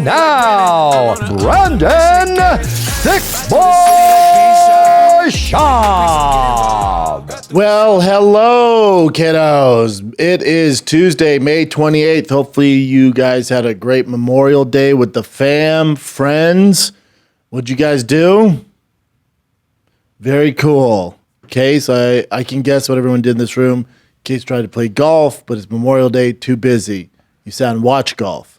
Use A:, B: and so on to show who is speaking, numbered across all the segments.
A: And now, Brandon Thiccc Schaub.
B: Well, hello, kiddos. It is Tuesday, May 28th. Hopefully you guys had a great Memorial Day with the fam, friends. What'd you guys do? Very cool. Case, I can guess what everyone did in this room. Case tried to play golf, but it's Memorial Day, too busy. You sat and watched golf.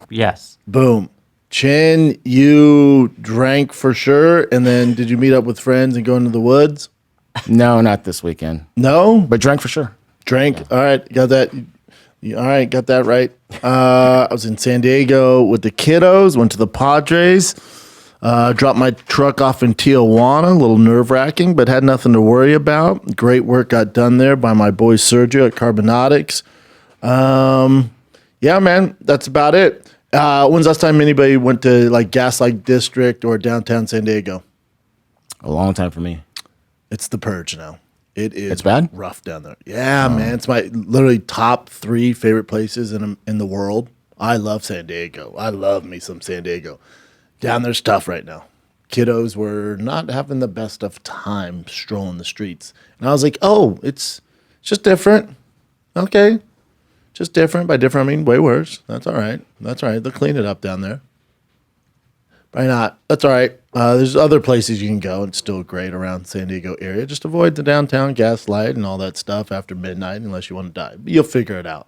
C: Yes.
B: Boom. Chin, you drank for sure, and then did you meet up with friends and go into the woods?
D: No, not this weekend.
B: No?
D: But drank for sure.
B: Drank. All right, got that. All right, got that right. I was in San Diego with the kiddos, went to the Padres, dropped my truck off in Tijuana, a little nerve-wracking, but had nothing to worry about. Great work got done there by my boy Sergio at Carbonatics. Yeah, man, that's about it. When's the last time anybody went to like Gaslight District or downtown San Diego?
D: A long time for me.
B: It's the purge now. It's
D: bad?
B: rough down there. Yeah, man. It's my literally top 3 favorite places in the world. I love San Diego. I love me some San Diego. Down there's tough right now. Kiddos were not having the best of time strolling the streets. And I was like, oh, it's just different. Okay. Just different. By different, I mean way worse. That's all right. That's all right. They'll clean it up down there. Probably not. That's all right. There's other places you can go. It's still great around San Diego area. Just avoid the downtown Gaslight and all that stuff after midnight unless you want to die. But you'll figure it out.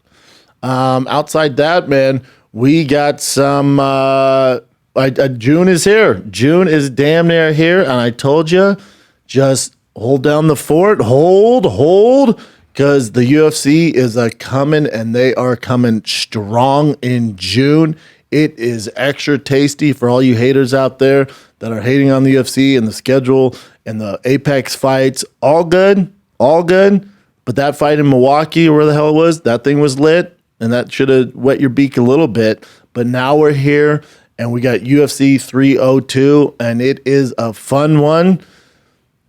B: Outside that, man, we got some... June is here. June is damn near here. And I told you, just hold down the fort. Hold. Because the UFC is coming, and they are coming strong in June. It is extra tasty for all you haters out there that are hating on the UFC and the schedule and the Apex fights. All good. But that fight in Milwaukee, or where the hell it was, that thing was lit, and that should have wet your beak a little bit. But now we're here, and we got UFC 302, and it is a fun one.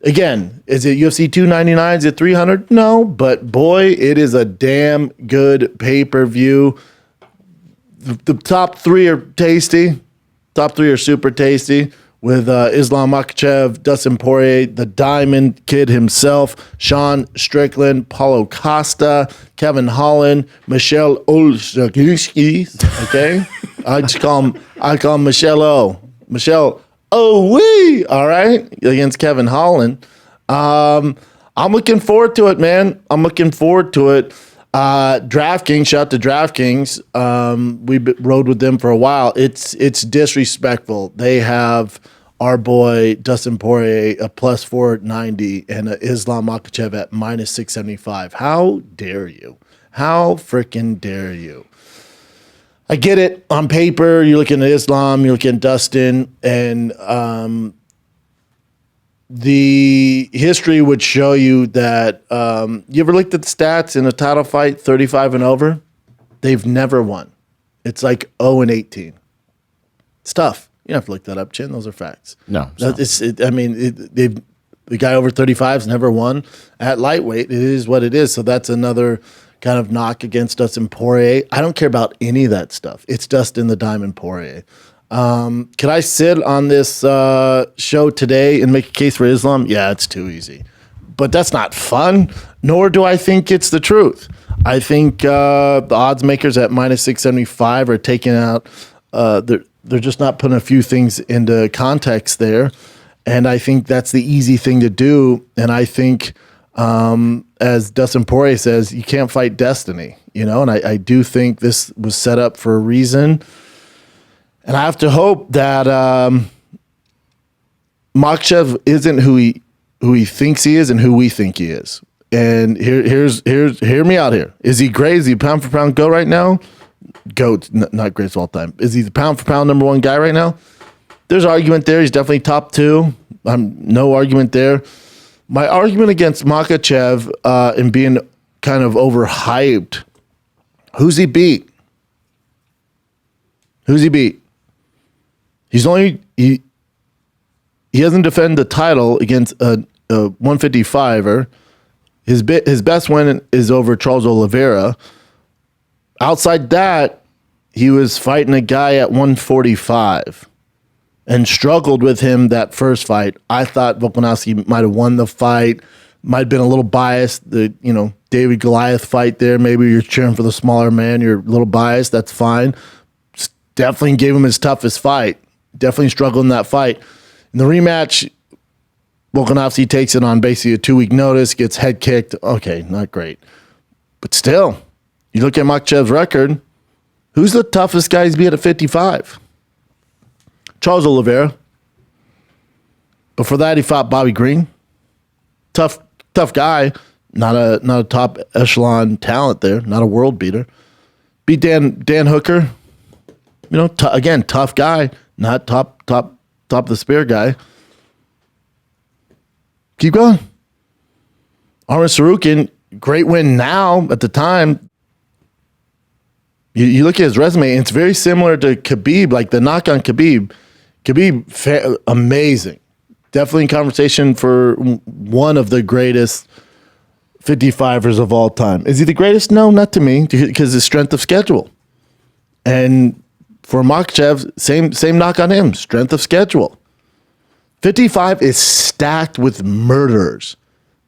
B: Again, is it UFC 299? Is it 300? No, but boy, it is a damn good pay-per-view. The top 3 are tasty. Top 3 are super tasty with Islam Makhachev, Dustin Poirier, the Diamond Kid himself, Sean Strickland, Paulo Costa, Kevin Holland, Michelle Olszewski. Okay, I call him Michelle O. Michelle. Oh, wee! All right, against Kevin Holland. I'm looking forward to it, man. I'm looking forward to it. DraftKings, shout out to DraftKings. We rode with them for a while. It's disrespectful. They have our boy Dustin Poirier a plus 490 and Islam Makhachev at minus 675. How dare you? How freaking dare you? I get it. On paper, you're looking at Islam, you're looking at Dustin, and the history would show you that you ever looked at the stats in a title fight, 35 and over? They've never won. It's like 0 and 18. It's tough. You don't have to look that up, Chin. Those are facts.
D: No.
B: The guy over 35's never won. At lightweight, it is what it is. So that's another kind of knock against Dustin Poirier. I don't care about any of that stuff. It's Dustin the Diamond Poirier. Can I sit on this show today and make a case for Islam? Yeah, it's too easy. But that's not fun, nor do I think it's the truth. I think the odds makers at minus 675 are taking out, they're just not putting a few things into context there. And I think that's the easy thing to do. And I think... as Dustin Poirier says, you can't fight destiny, and I do think this was set up for a reason. And I have to hope that Makhachev isn't who he thinks he is and who we think he is. And hear me out here. Is he great? Is he pound for pound go right now? GOAT, not greatest of all time. Is he the pound for pound number 1 guy right now? There's argument there. He's definitely top 2. No argument there. My argument against Makhachev and being kind of overhyped, who's he beat? He hasn't defended the title against a 155er. His best win is over Charles Oliveira. Outside that, he was fighting a guy at 145 and struggled with him that first fight. I thought Volkanovski might have won the fight, might have been a little biased. The, David Goliath fight there. Maybe you're cheering for the smaller man. You're a little biased. That's fine. Definitely gave him his toughest fight. Definitely struggled in that fight. In the rematch, Volkanovski takes it on basically a 2-week notice, gets head kicked. Okay, not great. But still, you look at Makhachev's record, who's the toughest guy he's beat at 55? Charles Oliveira. Before that, he fought Bobby Green. Tough guy. Not a top echelon talent there. Not a world beater. Beat Dan Hooker. Again, tough guy. Not top of the spear guy. Keep going. Arman Sarukian, great win now. At the time, you look at his resume, and it's very similar to Khabib, like the knock on Khabib. Khabib, amazing. Definitely in conversation for one of the greatest 55ers of all time. Is he the greatest? No, not to me, because his strength of schedule. And for Makhachev, same knock on him, strength of schedule. 55 is stacked with murderers,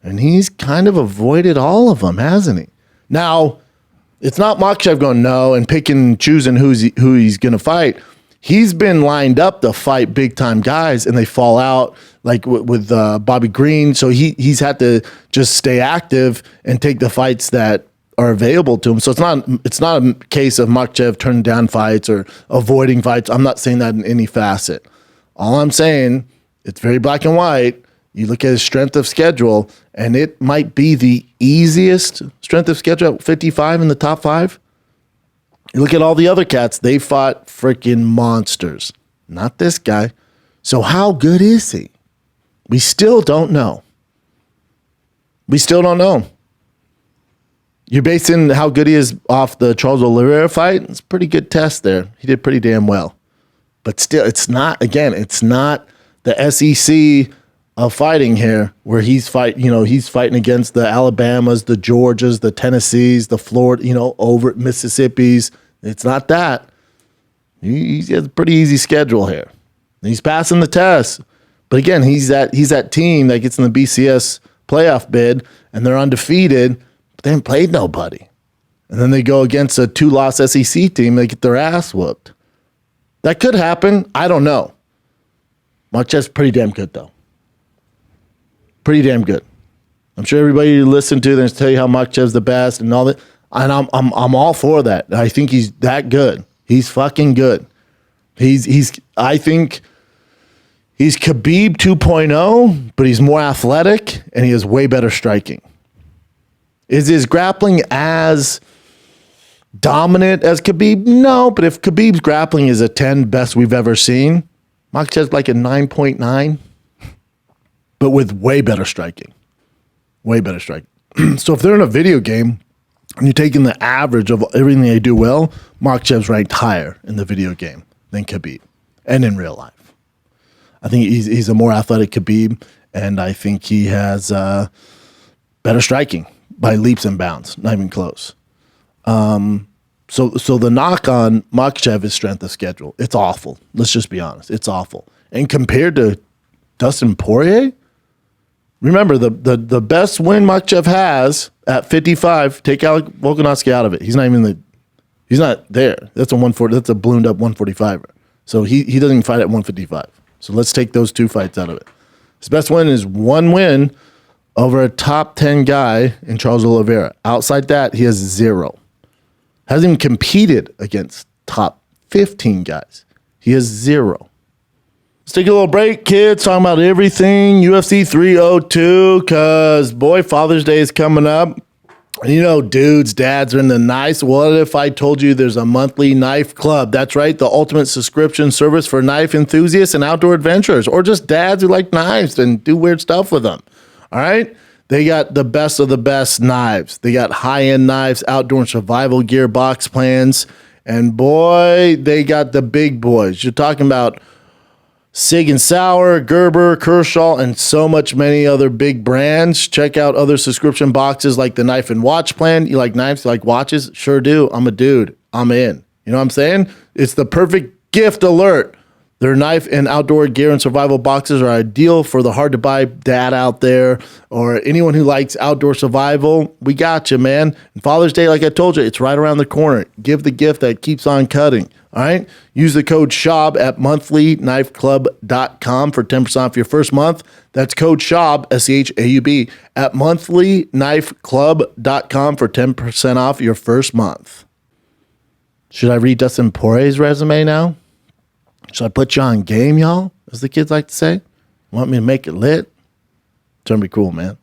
B: and he's kind of avoided all of them, hasn't he? Now, it's not Makhachev going no and picking and choosing who he's going to fight. He's been lined up to fight big-time guys, and they fall out, like with Bobby Green. So he's had to just stay active and take the fights that are available to him. So it's not a case of Makhachev turning down fights or avoiding fights. I'm not saying that in any facet. All I'm saying, it's very black and white. You look at his strength of schedule, and it might be the easiest strength of schedule at 55 in the top 5. You look at all the other cats, they fought freaking monsters. Not this guy. So how good is he? We still don't know. You're basing how good he is off the Charles Oliveira fight. It's a pretty good test there. He did pretty damn well. But still, it's not the SEC of fighting here, where he's fighting against the Alabamas, the Georgias, the Tennessees, the Florida, over at Mississippi's. It's not that. He has a pretty easy schedule here. He's passing the test. But again, he's that team that gets in the BCS playoff bid, and they're undefeated, but they haven't played nobody. And then they go against a 2-loss SEC team, they get their ass whooped. That could happen. I don't know. Makhachev's pretty damn good, though. Pretty damn good. I'm sure everybody you listen to, they're going to tell you how Makhachev's the best and all that. And I'm all for that. I think he's that good. He's fucking good. I think he's Khabib 2.0, but he's more athletic and he has way better striking. Is his grappling as dominant as Khabib? No, but if Khabib's grappling is a 10 best we've ever seen, Makhachev's like a 9.9, but with way better striking. Way better striking. So if they're in a video game and you're taking the average of everything they do well, Makhachev's ranked higher in the video game than Khabib and in real life. I think he's a more athletic Khabib, and I think he has better striking by leaps and bounds, not even close. So the knock on Makhachev is strength of schedule. It's awful. Let's just be honest. It's awful. And compared to Dustin Poirier, remember the best win Makhachev has at 55. Take Volkanovski out of it. He's not there. That's a 140. That's a ballooned up 145er. So he doesn't even fight at 155. So let's take those 2 fights out of it. His best win is 1 win over a top 10 guy in Charles Oliveira. Outside that, he has 0. Hasn't even competed against top 15 guys. He has 0. Let's take a little break, kids. Talking about everything UFC 302, because, boy, Father's Day is coming up. Dudes, dads are in the knives. What if I told you there's a monthly knife club? That's right, the ultimate subscription service for knife enthusiasts and outdoor adventurers, or just dads who like knives and do weird stuff with them. All right? They got the best of the best knives. They got high-end knives, outdoor and survival gear, box plans, and boy, they got the big boys. You're talking about Sig & Sauer, Gerber, Kershaw, and so much many other big brands. Check out other subscription boxes like the Knife and Watch plan. You like knives? You like watches? Sure do. I'm a dude. I'm in. You know what I'm saying? It's the perfect gift alert. Their knife and outdoor gear and survival boxes are ideal for the hard-to-buy dad out there or anyone who likes outdoor survival. We got you, man. And Father's Day, like I told you, it's right around the corner. Give the gift that keeps on cutting, all right? Use the code Schaub at monthlyknifeclub.com for 10% off your first month. That's code Schaub, S-C-H-A-U-B, at monthlyknifeclub.com for 10% off your first month. Should I read Dustin Poirier's resume now? Should I put you on game, y'all? As the kids like to say. Want me to make it lit? It's going to be cool, man.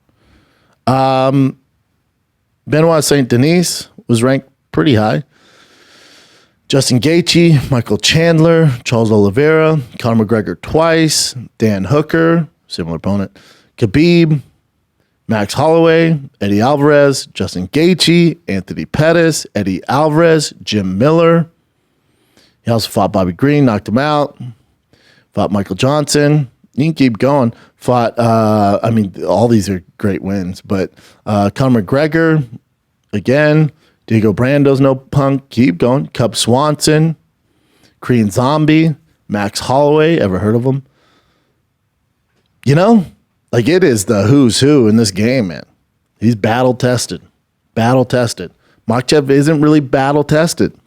B: Benoit St. Denis was ranked pretty high. Justin Gaethje, Michael Chandler, Charles Oliveira, Conor McGregor twice, Dan Hooker, similar opponent, Khabib, Max Holloway, Eddie Alvarez, Justin Gaethje, Anthony Pettis, Eddie Alvarez, Jim Miller. He also fought Bobby Green, knocked him out. Fought Michael Johnson. You can keep going. Fought, all these are great wins, but Conor McGregor, again, Diego Brando's no punk. Keep going. Cub Swanson, Korean Zombie, Max Holloway. Ever heard of him? You know, like it is the who's who in this game, man. He's battle tested. Battle tested. Makhachev isn't really battle tested.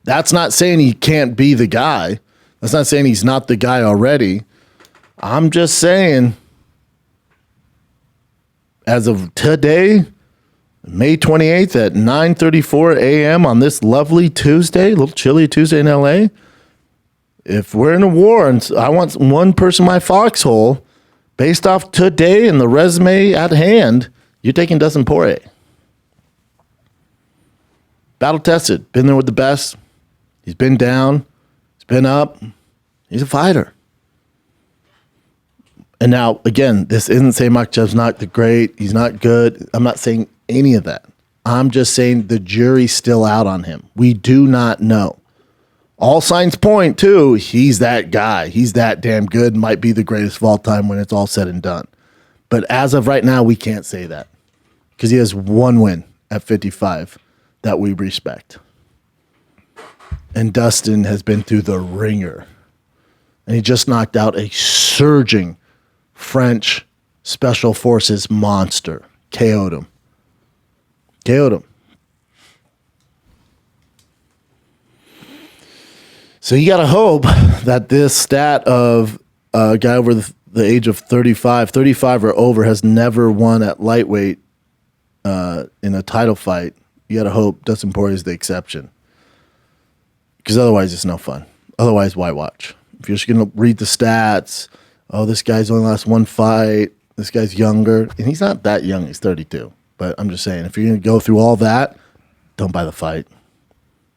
B: That's not saying he can't be the guy. That's not saying he's not the guy already. I'm just saying, as of today, May 28th at 9:34 a.m. on this lovely Tuesday, a little chilly Tuesday in LA, if we're in a war and I want one person in my foxhole, based off today and the resume at hand, you're taking Dustin Poirier. Battle tested. Been there with the best. He's been down. He's been up. He's a fighter. And now, again, this isn't saying Makhachev's not the great. He's not good. I'm not saying any of that. I'm just saying the jury's still out on him. We do not know. All signs point to he's that guy. He's that damn good. Might be the greatest of all time when it's all said and done. But as of right now, we can't say that because he has one win at 55 that we respect. And Dustin has been through the ringer. And he just knocked out a surging French Special Forces monster. KO'd him. KO'd him. So you got to hope that this stat of a guy over the age of 35 or over, has never won at lightweight in a title fight. You got to hope Dustin Poirier is the exception. Because otherwise, it's no fun. Otherwise, why watch? If you're just going to read the stats, oh, this guy's only lost one fight, this guy's younger. And he's not that young. He's 32. But I'm just saying, if you're going to go through all that, don't buy the fight.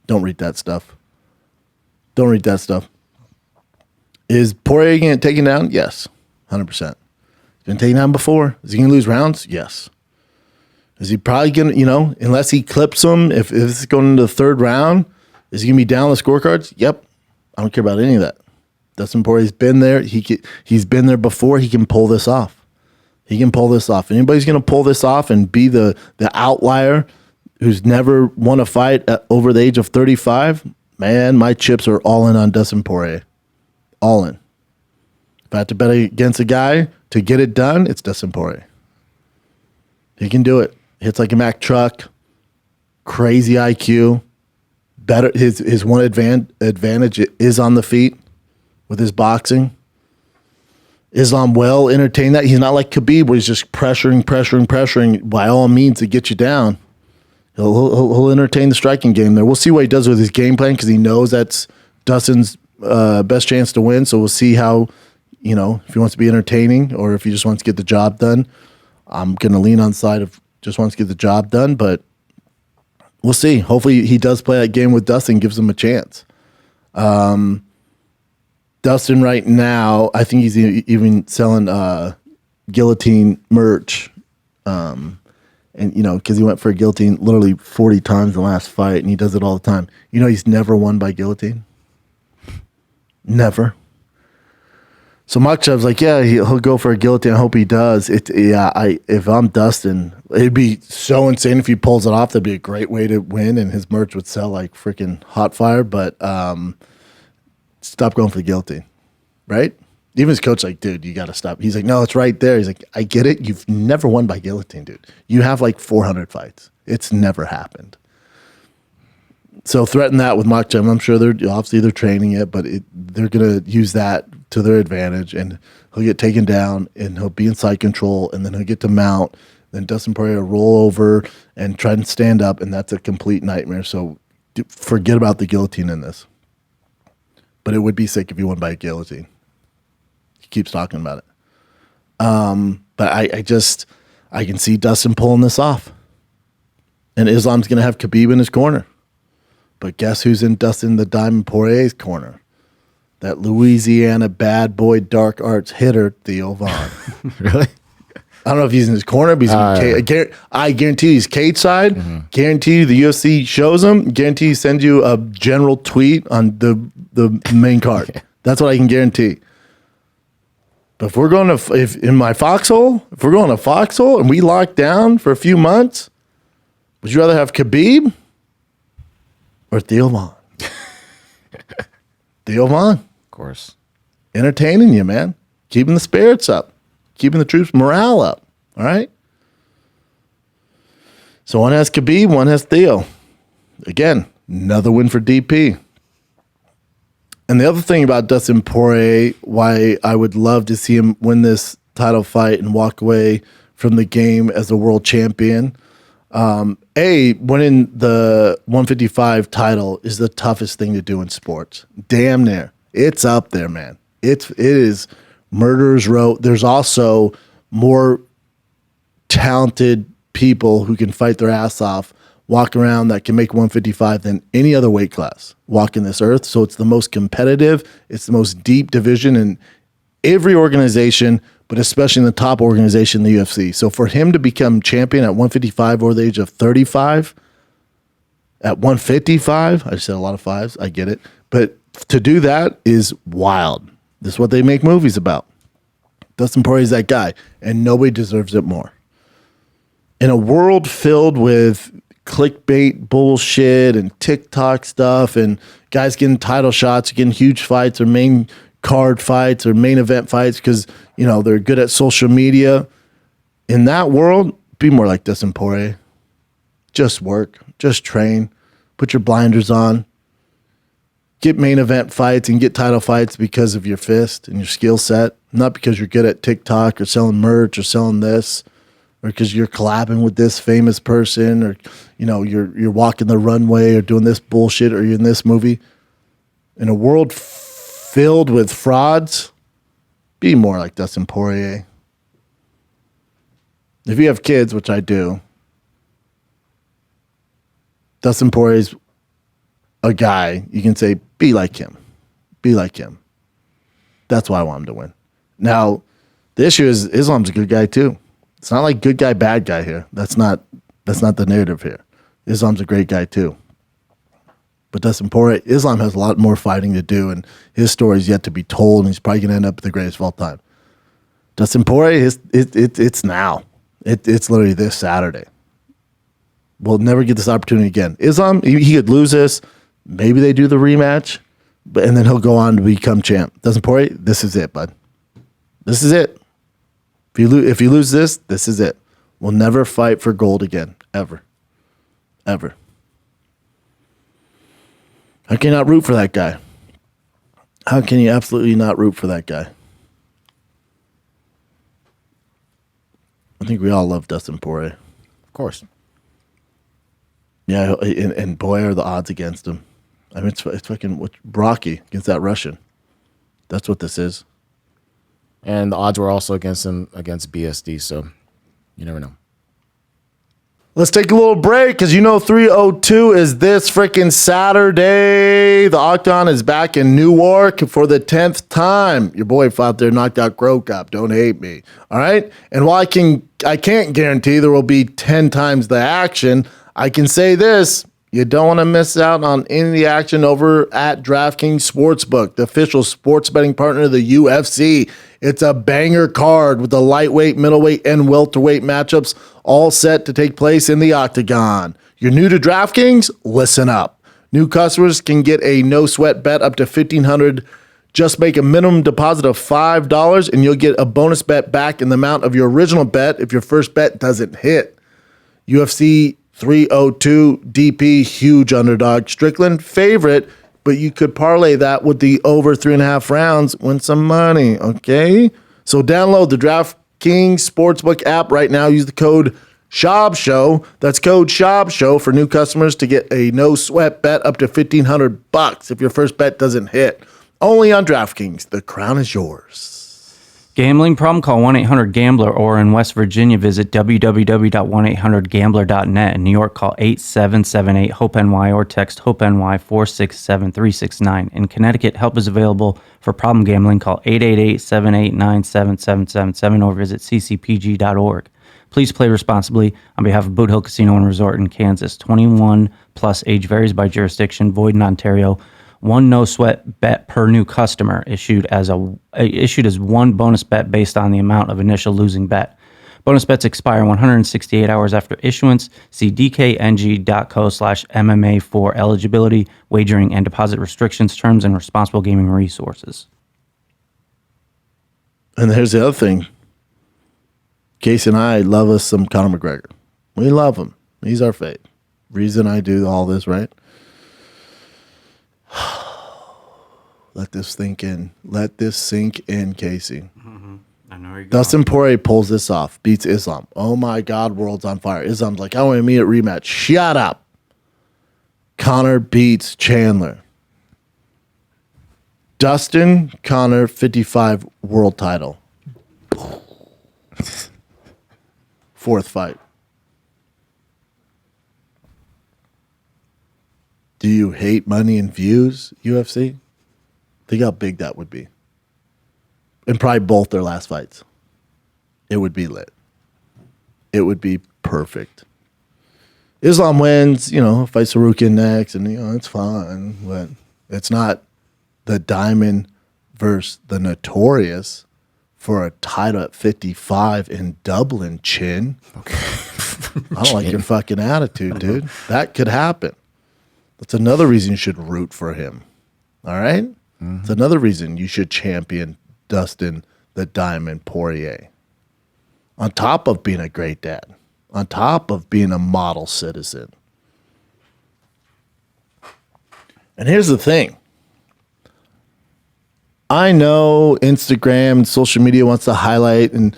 B: Don't read that stuff. Don't read that stuff. Is Poirier going to take him down? Yes, 100%. He's been taken down before. Is he going to lose rounds? Yes. Is he probably going to, unless he clips him, if it's going into the third round, is he going to be down the scorecards? Yep. I don't care about any of that. Dustin Poirier's been there. He's been there before. He can pull this off. He can pull this off. Anybody's going to pull this off and be the outlier who's never won a fight over the age of 35, man, my chips are all in on Dustin Poirier. All in. If I have to bet against a guy to get it done, it's Dustin Poirier. He can do it. Hits like a Mack truck. Crazy IQ. Better. His one advantage is on the feet with his boxing. Islam will entertain that. He's not like Khabib where he's just pressuring by all means to get you down. He'll entertain the striking game there. We'll see what he does with his game plan because he knows that's Dustin's best chance to win. So we'll see how, if he wants to be entertaining or if he just wants to get the job done. I'm going to lean on the side of just wants to get the job done, but we'll see. Hopefully he does play that game with Dustin, gives him a chance. Dustin right now, I think he's even selling guillotine merch. And, because he went for a guillotine literally 40 times in the last fight, and he does it all the time. He's never won by guillotine. Never. So Makhachev's like, yeah, he'll go for a guillotine. I hope he does. If I'm Dustin, it'd be so insane if he pulls it off. That'd be a great way to win, and his merch would sell like freaking hot fire. But stop going for the guillotine, right? Even his coach, like, dude, you got to stop. He's like, no, it's right there. He's like, I get it. You've never won by guillotine, dude. You have like 400 fights. It's never happened. So threaten that with Makhachev. I'm sure they're training it, but they're gonna use that to their advantage, and he'll get taken down, and he'll be in side control, and then he'll get to mount. Then Dustin Poirier will roll over and try and stand up, and that's a complete nightmare. So forget about the guillotine in this. But it would be sick if he won by a guillotine. He keeps talking about it. But I can see Dustin pulling this off, and Islam's gonna have Khabib in his corner. But guess who's in Dustin the Diamond Poirier's corner? That Louisiana bad boy dark arts hitter, Theo Vaughn.
D: Really?
B: I don't know if he's in his corner, but he's I guarantee he's cage side. Mm-hmm. Guarantee you the UFC shows him. Guarantee he sends you a general tweet on the main card. Okay. That's what I can guarantee. But if we're going to, if we're going to Foxhole and we lock down for a few months, would you rather have Khabib or Theo Vaughn? Theo Vaughn.
D: Of course.
B: Entertaining you, man. Keeping the spirits up. Keeping the troops' morale up. All right? So one has Khabib, one has Theo. Again, another win for DP. And the other thing about Dustin Poirier, why I would love to see him win this title fight and walk away from the game as a world champion. Winning the 155 title is the toughest thing to do in sports. Damn near. It's up there, man. It is murderer's row. There's also more talented people who can fight their ass off, walk around that can make 155 than any other weight class walking this earth. So it's the most competitive. It's the most deep division in every organization, but especially in the top organization, the UFC. So for him to become champion at 155 over the age of 35, at 155, I just said a lot of fives, I get it. But to do that is wild. This is what they make movies about. Dustin Poirier is that guy, and nobody deserves it more. In a world filled with clickbait bullshit and TikTok stuff and guys getting title shots, getting huge fights or main card fights or main event fights because, you know, they're good at social media. In that world, be more like Dustin Poirier. Just work. Just train. Put your blinders on. Get main event fights and get title fights because of your fist and your skill set, not because you're good at TikTok or selling merch or selling this or because you're collabing with this famous person or, you know, you're walking the runway or doing this bullshit or you're in this movie. In a world filled with frauds, be more like Dustin Poirier. If you have kids, which I do, Dustin Poirier's a guy you can say, be like him. Be like him. That's why I want him to win. Now, the issue is Islam's a good guy too. It's not like good guy, bad guy here. That's not the narrative here. Islam's a great guy too. But Dustin Poirier, Islam has a lot more fighting to do, and his story is yet to be told, and he's probably going to end up the greatest of all time. Dustin Poirier, it's now. It's literally this Saturday. We'll never get this opportunity again. Islam, he could lose this. Maybe they do the rematch, and then he'll go on to become champ. Dustin Poirier, this is it, bud. This is it. If you lose this, this is it. We'll never fight for gold again, ever. Ever. How can you not root for that guy? How can you absolutely not root for that guy? I think we all love Dustin Poirier.
D: Of course.
B: Yeah, and boy, are the odds against him. I mean, it's fucking Rocky against that Russian. That's what this is.
D: And the odds were also against him against BSD, so you never know.
B: Let's take a little break because 302 is this freaking Saturday. The Octagon is back in Newark for the 10th time. Your boy out there knocked out Crow Cop. Don't hate me. All right? And while I can't guarantee there will be 10 times the action, I can say this. You don't want to miss out on any of the action over at DraftKings Sportsbook, the official sports betting partner of the UFC. It's a banger card with the lightweight, middleweight, and welterweight matchups all set to take place in the octagon. You're new to DraftKings? Listen up. New customers can get a no-sweat bet up to $1,500. Just make a minimum deposit of $5, and you'll get a bonus bet back in the amount of your original bet if your first bet doesn't hit. UFC 302 DP, huge underdog. Strickland, favorite, but you could parlay that with the over 3.5 rounds, win some money, okay? So download the DraftKings Sportsbook app right now. Use the code SCHAUB. That's code SCHAUB for new customers to get a no-sweat bet up to $1,500 if your first bet doesn't hit. Only on DraftKings. The crown is yours.
C: Gambling problem? Call 1-800-GAMBLER, or in West Virginia, visit www.1800gambler.net. In New York, call 8778-HOPE-NY or text HOPE-NY 467-369. In Connecticut, help is available for problem gambling. Call 888-789-7777 or visit ccpg.org. Please play responsibly. On behalf of Boot Hill Casino and Resort in Kansas, 21 plus, age varies by jurisdiction, void in Ontario. One no-sweat bet per new customer issued as one bonus bet based on the amount of initial losing bet. Bonus bets expire 168 hours after issuance. See dkng.co/MMA for eligibility, wagering, and deposit restrictions, terms, and responsible gaming resources.
B: And here's the other thing. Casey and I love us some Conor McGregor. We love him. He's our fave. Reason I do all this, right? Let this sink in. Let this sink in, Casey.
C: Mm-hmm. I know you're
B: Dustin Poirier pulls this off, beats Islam. Oh my God, world's on fire. Islam's like, I want an immediate rematch. Shut up. Conor beats Chandler. Dustin, Conor, 55 world title. Fourth fight. Do you hate money and views, UFC? Think how big that would be. And probably both their last fights. It would be lit. It would be perfect. Islam wins, fights Sarukian next, and it's fine, but it's not the Diamond versus the Notorious for a title at 55 in Dublin, Chin. Okay. I don't like your fucking attitude, dude. That could happen. That's another reason you should root for him. All right? Mm-hmm. It's another reason you should champion Dustin the Diamond Poirier. On top of being a great dad. On top of being a model citizen. And here's the thing. I know Instagram and social media wants to highlight, and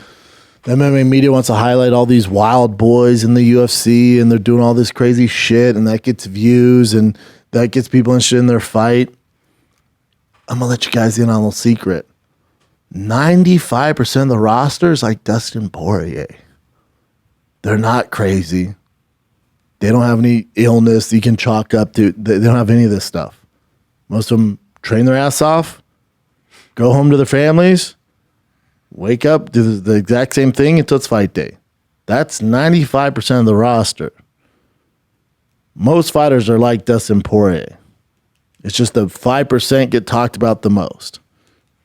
B: the MMA media wants to highlight all these wild boys in the UFC, and they're doing all this crazy shit, and that gets views, and that gets people interested in their fight. I'm going to let you guys in on a little secret. 95% of the roster is like Dustin Poirier. They're not crazy. They don't have any illness you can chalk up to. They don't have any of this stuff. Most of them train their ass off, go home to their families, wake up, do the exact same thing until it's fight day. That's 95% of the roster. Most fighters are like Dustin Poirier. It's just the 5% get talked about the most.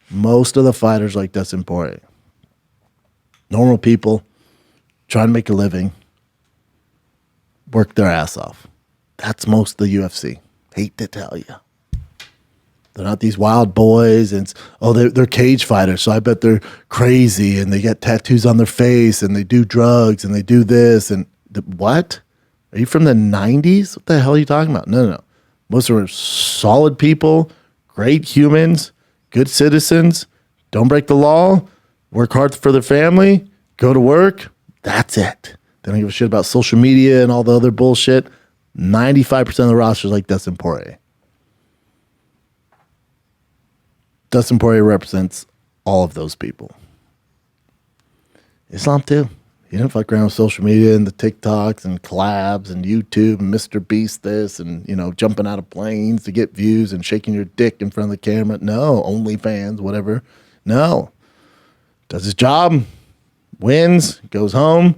B: Most of the fighters like Dustin Poirier. Normal people trying to make a living, work their ass off. That's most of the UFC. Hate to tell you. They're not these wild boys, and they're cage fighters, so I bet they're crazy, and they get tattoos on their face, and they do drugs, and they do this, and what? Are you from the 90s? What the hell are you talking about? No. Most of them are solid people, great humans, good citizens, don't break the law, work hard for their family, go to work. That's it. They don't give a shit about social media and all the other bullshit. 95% of the roster is like Dustin Poirier. Dustin Poirier represents all of those people. Islam too. He didn't fuck around with social media and the TikToks and collabs and YouTube and Mr. Beast this and, jumping out of planes to get views and shaking your dick in front of the camera. No, OnlyFans, whatever. No. Does his job, wins, goes home.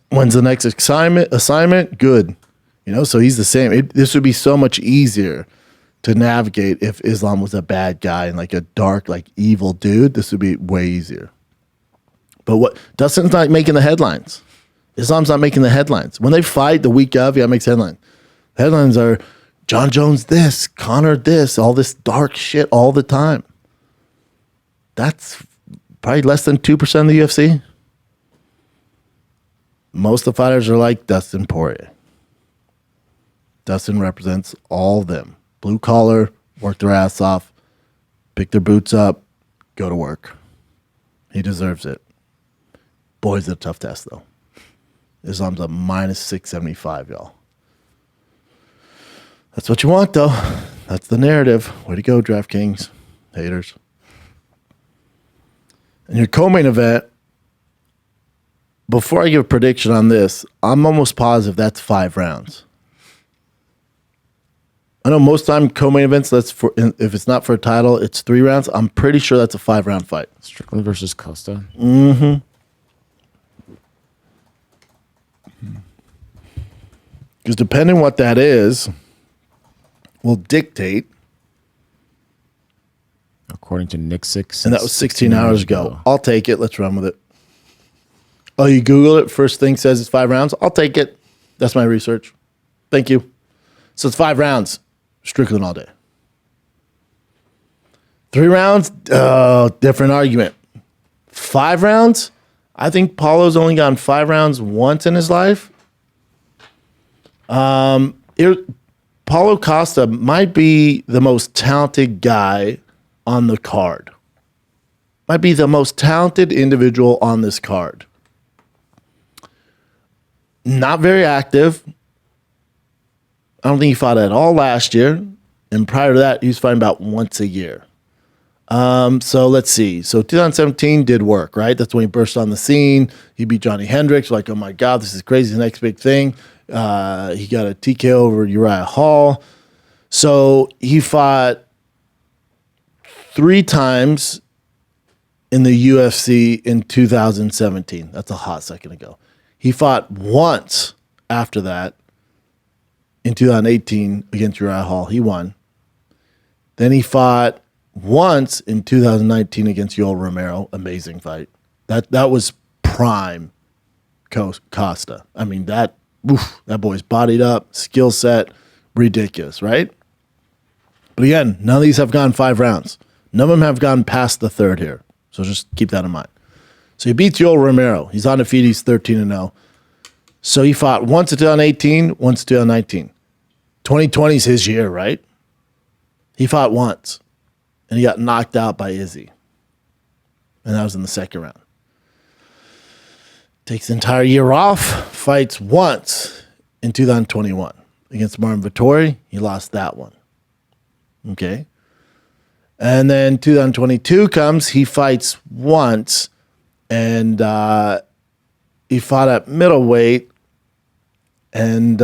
B: When's the next assignment? Good. So he's the same. This would be so much easier to navigate if Islam was a bad guy and like a dark, like evil dude. This would be way easier. But what Dustin's not making the headlines. Islam's not making the headlines. When they fight the week of, yeah, it makes headlines. Headlines are John Jones this, Conor this, all this dark shit all the time. That's probably less than 2% of the UFC. Most of the fighters are like Dustin Poirier. Dustin represents all of them. Blue collar, work their ass off, pick their boots up, go to work. He deserves it. Boy's a tough test, though. Islam's a minus 675, y'all. That's what you want, though. That's the narrative. Way to go, DraftKings. Haters. And your co-main event, before I give a prediction on this, I'm almost positive that's 5 rounds. I know most time co-main events, if it's not for a title, it's 3 rounds. I'm pretty sure that's a 5-round fight.
D: Strickland versus Costa.
B: Mm-hmm. Because depending what that is, will dictate.
D: According to Thiccc.
B: And that was 16 hours ago. I'll take it. Let's run with it. Oh, you Google it. First thing says it's 5 rounds. I'll take it. That's my research. Thank you. So it's 5 rounds. Strickland all day. 3 rounds, different argument. 5 rounds, I think Paulo's only gotten 5 rounds once in his life. Paulo Costa might be the most talented guy on the card. Might be the most talented individual on this card. Not very active. I don't think he fought at all last year. And prior to that, he was fighting about once a year. So let's see. So 2017 did work, right? That's when he burst on the scene. He beat Johnny Hendricks. Like, oh my God, this is crazy. The next big thing. He got a TKO over Uriah Hall. So he fought 3 times in the UFC in 2017. That's a hot second ago. He fought once after that in 2018 against Uriah Hall. He won. Then he fought once in 2019 against Yoel Romero. Amazing fight. That was prime Costa. I mean, that boy's bodied up, skill set, ridiculous, right? But again, none of these have gone 5 rounds. None of them have gone past the 3rd here. So just keep that in mind. So he beats Yoel Romero. He's undefeated. He's 13-0. So he fought once in 2018, once in 2019. 2020 is his year, right? He fought once, and he got knocked out by Izzy. And that was in the 2nd round. Takes the entire year off, fights once in 2021 against Martin Vettori. He lost that one. Okay. And then 2022 comes, he fights once, and he fought at middleweight. And,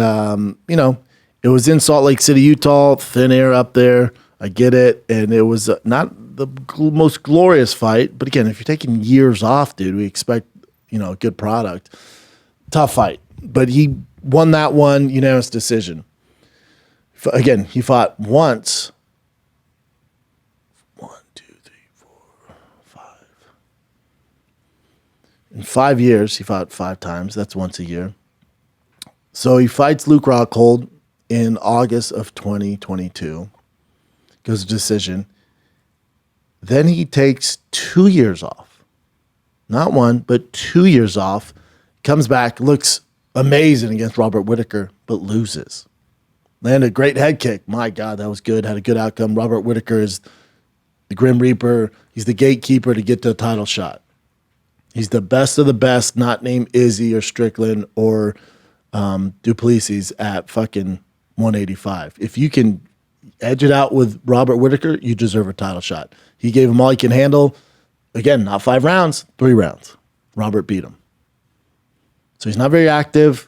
B: it was in Salt Lake City, Utah, thin air up there. I get it. And it was not the most glorious fight. But again, if you're taking years off, dude, we expect, a good product. Tough fight. But he won that one, unanimous decision. Again, he fought once. 1, 2, 3, 4, 5. In 5 years, he fought 5 times. That's once a year. So he fights Luke Rockhold in August of 2022. Goes to decision. Then he takes 2 years off. Not 1, but 2 years off. Comes back, looks amazing against Robert Whittaker, but loses. Landed a great head kick. My God, that was good. Had a good outcome. Robert Whittaker is the Grim Reaper. He's the gatekeeper to get to the title shot. He's the best of the best, not named Izzy or Strickland or Duplessis at fucking 185. If you can edge it out with Robert Whittaker, you deserve a title shot. He gave him all he can handle. Again, not 5 rounds, 3 rounds. Robert beat him. So he's not very active.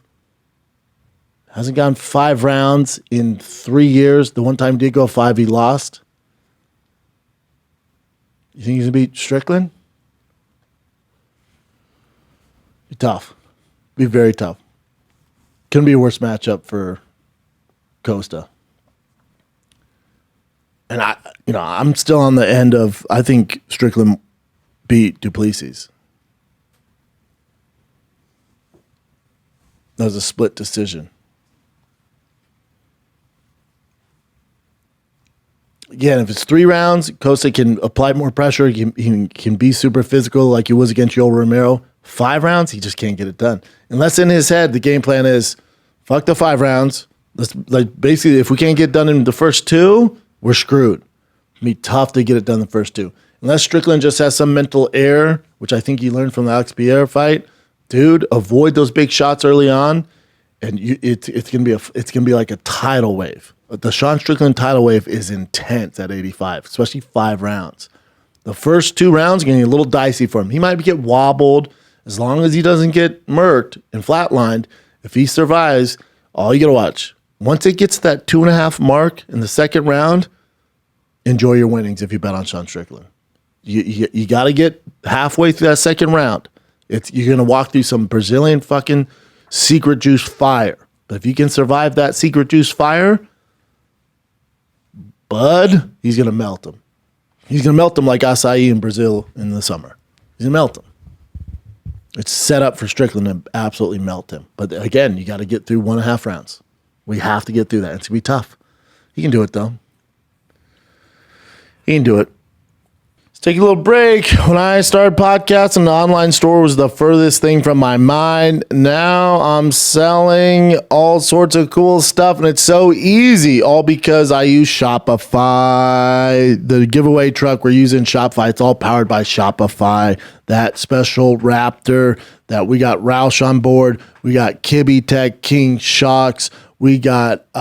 B: Hasn't gone 5 rounds in 3 years. The one time he did go 5, he lost. You think he's going to beat Strickland? Be tough. Be very tough. Couldn't be a worse matchup for Costa. And I'm still on the end of, I think Strickland beat Duplessis. That was a split decision. Again, if it's 3 rounds, Costa can apply more pressure. He can be super physical like he was against Yoel Romero. 5 rounds, he just can't get it done. Unless in his head, the game plan is, fuck the 5 rounds. Let's, like, basically, if we can't get done in the first 2, we're screwed. It'll be tough to get it done in the first 2. Unless Strickland just has some mental error, which I think he learned from the Alex Pierre fight. Dude, avoid those big shots early on, and it's gonna be like a tidal wave. The Sean Strickland tidal wave is intense at 85, especially 5 rounds. The first 2 rounds are going to be a little dicey for him. He might get wobbled. As long as he doesn't get murked and flatlined, if he survives, all you got to watch. Once it gets to that 2.5 mark in the second round, enjoy your winnings if you bet on Sean Strickland. You got to get halfway through that second round. You're going to walk through some Brazilian fucking secret juice fire. But if you can survive that secret juice fire, bud, he's going to melt him. He's going to melt him like acai in Brazil in the summer. He's going to melt him. It's set up for Strickland to absolutely melt him. But again, you got to get through 1.5 rounds. We have to get through that. It's going to be tough. He can do it, though. He can do it. Let's take a little break. When I started podcasting, the online store was the furthest thing from my mind. Now I'm selling all sorts of cool stuff, and it's so easy, all because I use Shopify. The giveaway truck we're using, Shopify, it's all powered by Shopify. That special Raptor that we got Roush on board. We got Kibby Tech, King Shocks. We got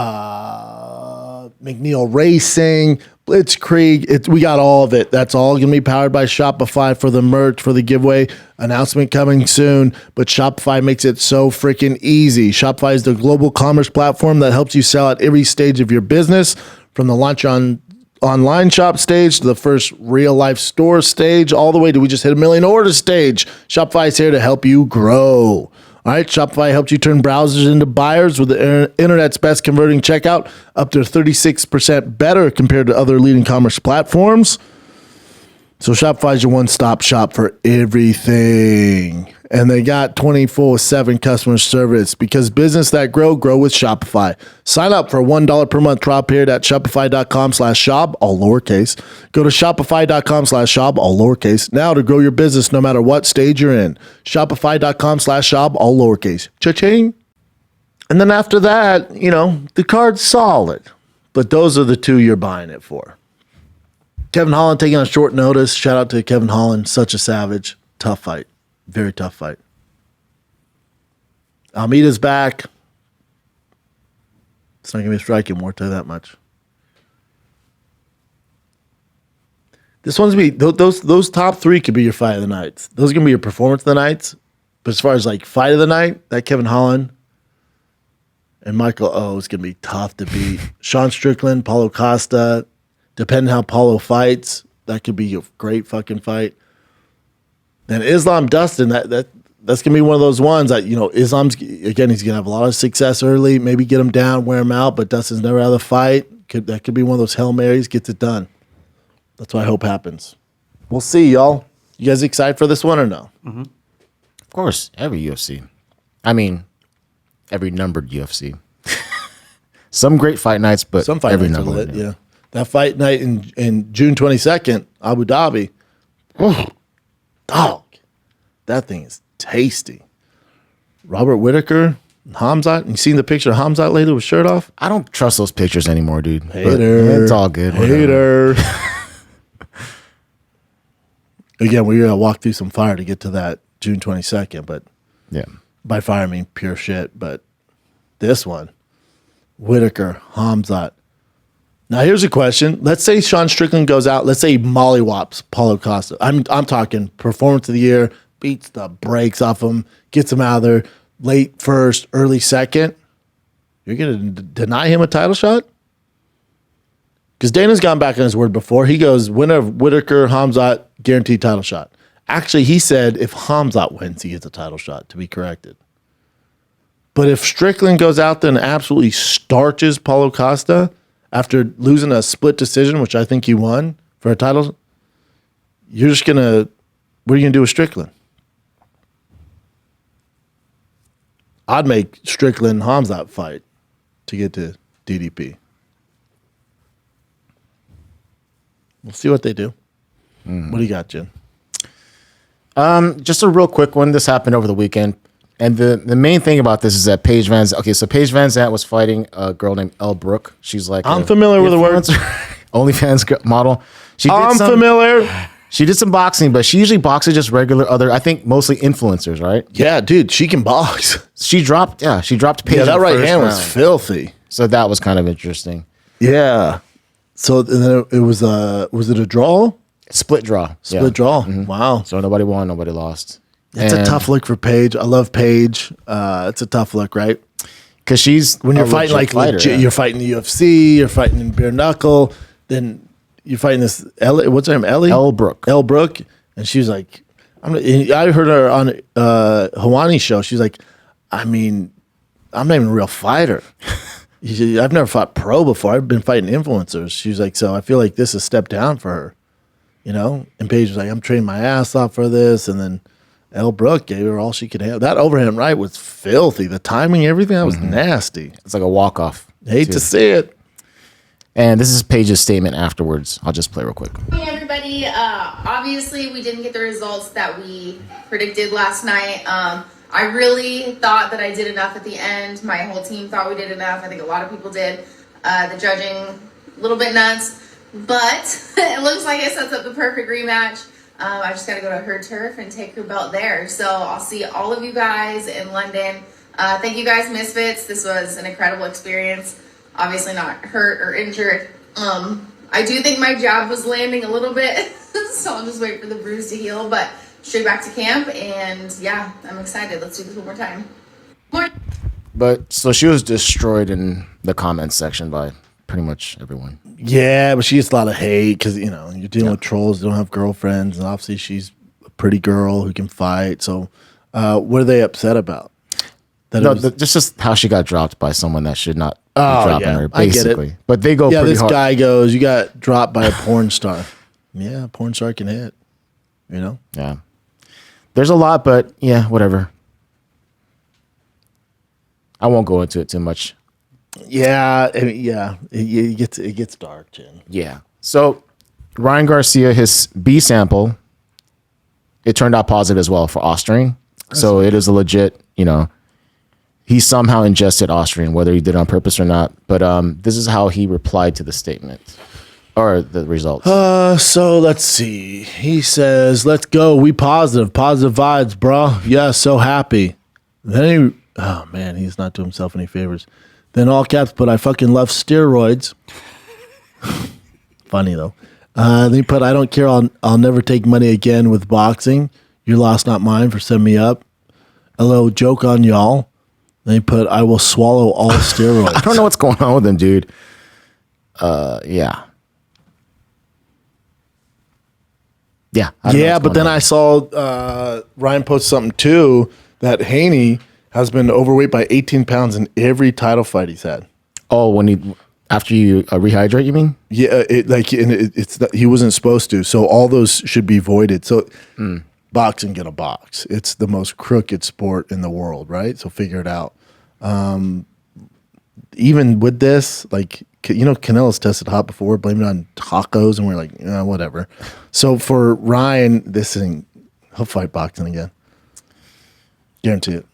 B: McNeil Racing, Blitzkrieg. We got all of it. That's all going to be powered by Shopify for the merch, for the giveaway. Announcement coming soon, but Shopify makes it so freaking easy. Shopify is the global commerce platform that helps you sell at every stage of your business, from the launch on online shop stage to the first real life store stage, all the way to we just hit 1 million order stage. Shopify is here to help you grow. All right, Shopify helps you turn browsers into buyers with the internet's best converting checkout, up to 36% better compared to other leading commerce platforms. So Shopify is your one-stop shop for everything. And they got 24/7 customer service, because business that grow with Shopify. Sign up for a $1 per month trial period at shopify.com/shop, all lowercase. Go to shopify.com/shop, all lowercase, now to grow your business no matter what stage you're in. Shopify.com/shop, all lowercase. Cha-ching. And then after that, the card's solid. But those are the 2 you're buying it for. Kevin Holland taking on short notice. Shout out to Kevin Holland, such a savage. Tough fight. Very tough fight. Almeida's back. It's not going to be a striking war, tell you that much. This one's going to be, those top 3 could be your fight of the nights. Those are going to be your performance of the nights. But as far as like fight of the night, that Kevin Holland and Michael O is going to be tough to beat. Sean Strickland, Paulo Costa, depending how Paulo fights, that could be a great fucking fight. And Islam Dustin, that's going to be one of those ones that, Islam's, again, he's going to have a lot of success early, maybe get him down, wear him out, but Dustin's never out of the fight. That could be one of those Hail Marys, gets it done. That's what I hope happens. We'll see, y'all. You guys excited for this one or no?
D: Mm-hmm. Of course, every UFC. I mean, every numbered UFC. Some great fight nights, but
B: some fight
D: every
B: nights are
D: number.
B: lit, yeah. That fight night in June 22nd, Abu Dhabi. Dog, that thing is tasty. Robert Whittaker, Hamzat. You seen the picture of Hamzat later with shirt off?
D: I don't trust those pictures anymore, dude.
B: Hater.
D: It's all good.
B: Hater. Again, we're going to walk through some fire to get to that June 22nd, but
D: yeah,
B: by fire I mean pure shit. But this one, Whittaker, Hamzat. Now here's a question. Let's say Sean Strickland goes out. Let's say he mollywops Paulo Costa. I'm talking performance of the year, beats the brakes off him, gets him out of there late first, early second. You're going to deny him a title shot? Because Dana's gone back on his word before. He goes, winner of Whittaker, Hamzat, guaranteed title shot. Actually, he said if Hamzat wins, he gets a title shot, to be corrected. But if Strickland goes out there and absolutely starches Paulo Costa after losing a split decision, which I think he won for a title, you're just going to, what are you going to do with Strickland? I'd make Strickland Hamzat fight to get to DDP. We'll see what they do. What do you got, Jen?
D: Just a real quick one. This happened over the weekend. And the main thing about this is that Paige Van Zandt, okay, so Paige Van Zandt was fighting a girl named Elle Brooke. She's like,
B: I'm familiar with the word.
D: OnlyFans model.
B: I'm familiar.
D: She did some boxing, but she usually boxes just regular I think mostly influencers, right?
B: Yeah, dude, she can box.
D: She dropped Paige.
B: Yeah, that
D: in the
B: right
D: first
B: hand was
D: round.
B: filthy.
D: So that was kind of interesting.
B: Yeah. So and then it was it a draw?
D: Split draw.
B: Split draw. Wow.
D: So nobody won, nobody lost.
B: It's a tough look for Paige. I love Paige. It's a tough look, right?
D: Because she's
B: When you're fighting like
D: fighter,
B: legit,
D: yeah.
B: you're fighting the UFC, you're fighting in bare knuckle, then you're fighting this Ellie, what's her name?
D: Elle Brooke.
B: Elle Brooke. And she was like, I heard her on Hawani's show. She's like, I mean, I'm not even a real fighter. I've never fought pro before. I've been fighting influencers. She's like, so I feel like this is a step down for her, you know? And Paige was like, I'm training my ass off for this. And then Elle Brooke gave her all she could have. That overhand right was filthy. The timing, everything, that was nasty.
D: It's like a walk-off.
B: Hate to see it.
D: And this is Paige's statement afterwards. I'll just play real quick.
E: Hey everybody, obviously we didn't get the results that we predicted last night. I really thought that I did enough at the end. My whole team thought we did enough. I think a lot of people did. The judging, a little bit nuts, but it looks like it sets up the perfect rematch. I just got to go to her turf and take her belt there. So I'll see all of you guys in London. Thank you guys, Misfits. This was an incredible experience. Obviously not hurt or injured. I do think my jab was landing a little bit, so I'll just wait for the bruise to heal, but straight back to camp, and yeah, I'm excited. Let's do this one more time.
D: But so she was destroyed in the comments section by pretty much everyone.
B: Yeah, but she gets a lot of hate because, you know, you're dealing with trolls that don't have girlfriends, and obviously she's a pretty girl who can fight. So what are they upset about?
D: Just how she got dropped by someone that should not be
B: Oh,
D: dropping
B: yeah,
D: her,
B: I get it.
D: basically. But they go
B: Yeah,
D: pretty
B: this
D: hard.
B: guy goes, you got dropped by a porn star. Yeah, a porn star can hit, you know?
D: Yeah. There's a lot, but yeah, whatever. I won't go into it too much.
B: Yeah, it gets dark, Jen.
D: Yeah. So Ryan Garcia, his B sample, it turned out positive as well for Austrian. So it is a legit, you know, he somehow ingested Austrian, whether he did it on purpose or not. But this is how he replied to the statement or the results.
B: So let's see. He says, let's go. We positive vibes, bro. Yeah, so happy. Then oh man, he's not doing himself any favors. Then all caps, but I fucking love steroids. Funny though. Then he put, I don't care. I'll never take money again with boxing. Your loss, not mine, for setting me up. A little joke on y'all. Then he put, I will swallow all steroids.
D: I don't know what's going on with him, dude. Yeah. Yeah.
B: Yeah, but then I saw Ryan post something too that Haney has been overweight by 18 pounds in every title fight he's had.
D: Oh, after you rehydrate, you mean?
B: Yeah, he wasn't supposed to. So all those should be voided. So boxing gonna box. It's the most crooked sport in the world, right? So figure it out. Even with this, like, you know, Canelo's tested hot before, blamed it on tacos, and we're like, whatever. So for Ryan, this thing, he'll fight boxing again. Guarantee it.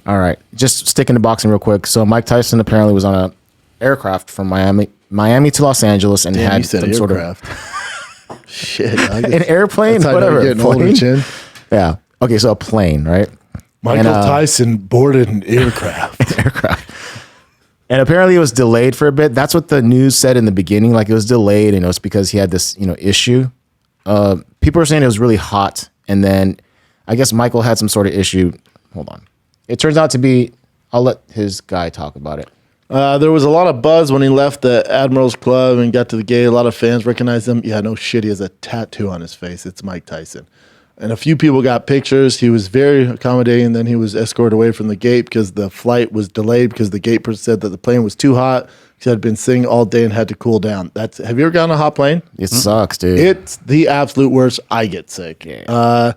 D: All right. Just sticking to boxing real quick. So Mike Tyson apparently was on an aircraft from Miami to Los Angeles and
B: Damn,
D: had
B: you said
D: some
B: aircraft. Shit.
D: an airplane,
B: That's how
D: whatever.
B: you're getting older,
D: Plane?
B: Chin.
D: Yeah. Okay, so a plane, right?
B: Michael Tyson boarded an aircraft.
D: Aircraft. And apparently it was delayed for a bit. That's what the news said in the beginning. Like, it was delayed, and it was because he had this, issue. People were saying it was really hot, and then I guess Michael had some sort of issue. Hold on. It turns out to be, I'll let his guy talk about it.
B: There was a lot of buzz when he left the Admirals Club and got to the gate. A lot of fans recognized him. Yeah, no shit. He has a tattoo on his face. It's Mike Tyson. And a few people got pictures. He was very accommodating. And then he was escorted away from the gate because the flight was delayed because the gate person said that the plane was too hot. He had been sitting all day and had to cool down. Have you ever gotten on a hot plane?
D: It sucks, dude.
B: It's the absolute worst. I get sick.
D: Yeah.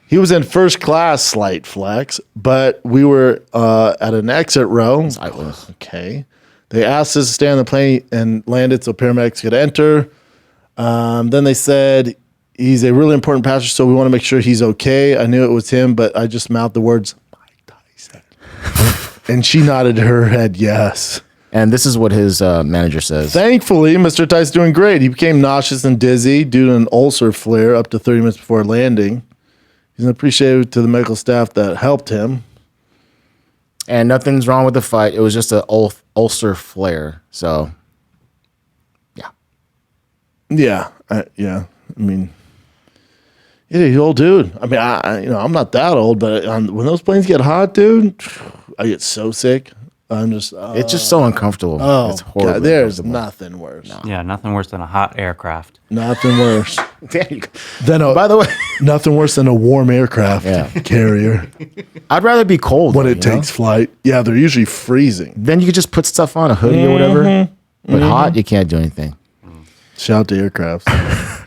B: He was in first class, slight flex, but we were at an exit row.
D: I was.
B: Okay. They asked us to stay on the plane and landed so paramedics could enter. Then they said, he's a really important passenger, so we want to make sure he's okay. I knew it was him, but I just mouthed the words, Mike Tyson. And she nodded her head yes.
D: And this is what his manager says.
B: Thankfully, Mr. Tyson's doing great. He became nauseous and dizzy due to an ulcer flare up to 30 minutes before landing. He's appreciative to the medical staff that helped him.
D: And nothing's wrong with the fight. It was just an ulcer flare. So, yeah.
B: Yeah. I mean, yeah, he's old dude. I mean, I'm not that old, but when those planes get hot, dude, I get so sick. I'm just.
D: It's just so uncomfortable.
B: Oh,
D: it's horrible.
B: God, there's nothing worse. No.
C: Yeah, nothing worse than a hot aircraft.
B: Nothing worse.
D: There you go.
B: By the way,
D: way,
B: nothing worse than a warm aircraft carrier
D: I'd rather be cold
B: when it takes flight. Yeah, they're usually freezing.
D: Then you could just put stuff on, a hoodie or whatever. But hot, you can't do anything.
B: Shout out to aircrafts.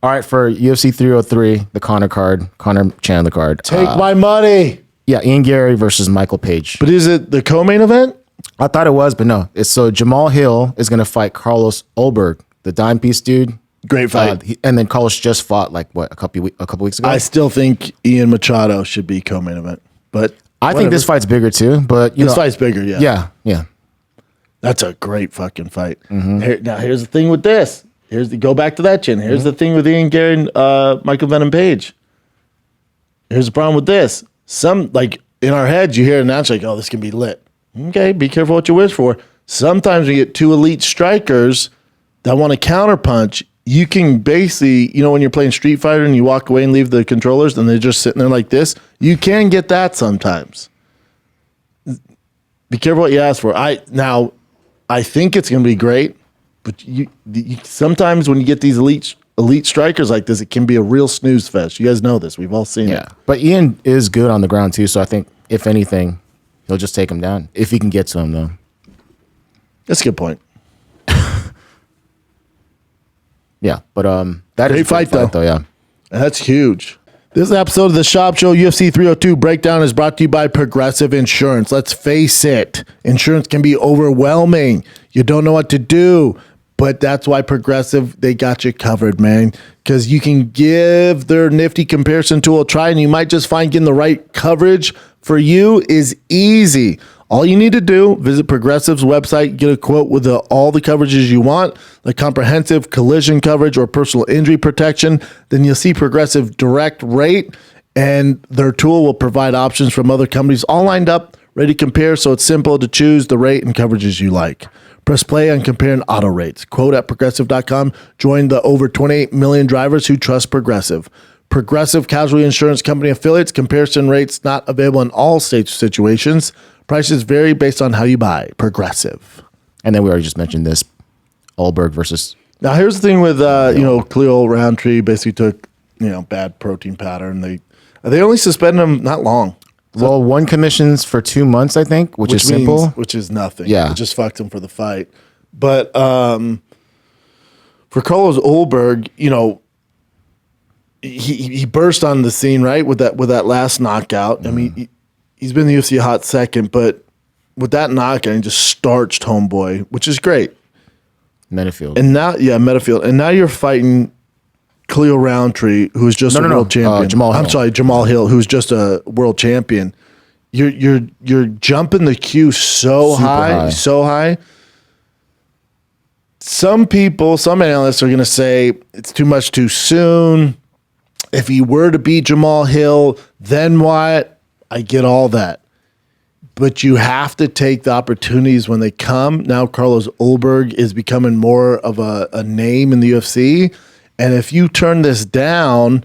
D: All right, for UFC 303, the Conor card, Conor Chandler card.
B: Take my money.
D: Yeah, Ian Garry versus Michael Page.
B: But is it the co-main event?
D: I thought it was, but no. It's so Jamahal Hill is going to fight Carlos Ulberg, the dime piece dude.
B: Great fight.
D: And then Carlos just fought a couple weeks ago.
B: I still think Ian Machado should be co-main event, but
D: I think this fight's bigger too. But
B: this fight's bigger. Yeah.
D: Yeah.
B: That's a great fucking fight. Now here's the thing with this. Go back to that chin. Here's the thing with Ian Garry and Michael Venom Page. Here's the problem with this. Some, like, in our heads, you hear an announcer like, oh, this can be lit. Okay, be careful what you wish for. Sometimes we get two elite strikers that want to counterpunch. You can basically, when you're playing Street Fighter and you walk away and leave the controllers and they're just sitting there like this, you can get that sometimes. Be careful what you ask for. I think it's going to be great, but you sometimes when you get these elite strikers like this, it can be a real snooze fest. You guys know this. We've all seen it.
D: But Ian is good on the ground too, so I think if anything, he'll just take him down if he can get to him though.
B: That's a good point.
D: Yeah, but that
B: Great
D: is a
B: fight though.
D: Yeah.
B: That's huge. This episode of the Schaub Show UFC 302 Breakdown is brought to you by Progressive Insurance. Let's face it, insurance can be overwhelming. You don't know what to do, but that's why Progressive, they got you covered, man, because you can give their nifty comparison tool a try, and you might just find getting the right coverage for you is easy. All you need to do, visit Progressive's website, get a quote with all the coverages you want, like comprehensive collision coverage or personal injury protection. Then you'll see Progressive Direct Rate, and their tool will provide options from other companies all lined up, ready to compare, so it's simple to choose the rate and coverages you like. Press play on comparing auto rates. Quote at Progressive.com. Join the over 28 million drivers who trust Progressive. Progressive Casualty Insurance Company affiliates. Comparison rates not available in all states or situations. Prices vary based on how you buy. Progressive.
D: And then we already just mentioned this, Ulberg versus.
B: Now here's the thing with Khalil Roundtree basically took bad protein powder, and they only suspended him not long.
D: Well, one commissions for 2 months, I think, which is simple.
B: Which is nothing.
D: Yeah.
B: It just fucked him for the fight. But for Carlos Ulberg, he burst on the scene, right, with that last knockout. I mean, he's been in the UFC a hot second, but with that knockout, he just starched homeboy, which is great.
D: Metafield.
B: And now, Metafield. And now you're fighting Khalil Roundtree, who's just a world champion.
D: Jamahal Hill.
B: I'm sorry, Jamahal Hill, who's just a world champion. You're jumping the queue so high. Some analysts are going to say it's too much too soon. If he were to beat Jamahal Hill, then what? I get all that. But you have to take the opportunities when they come. Now Carlos Ulberg is becoming more of a name in the UFC. And if you turn this down,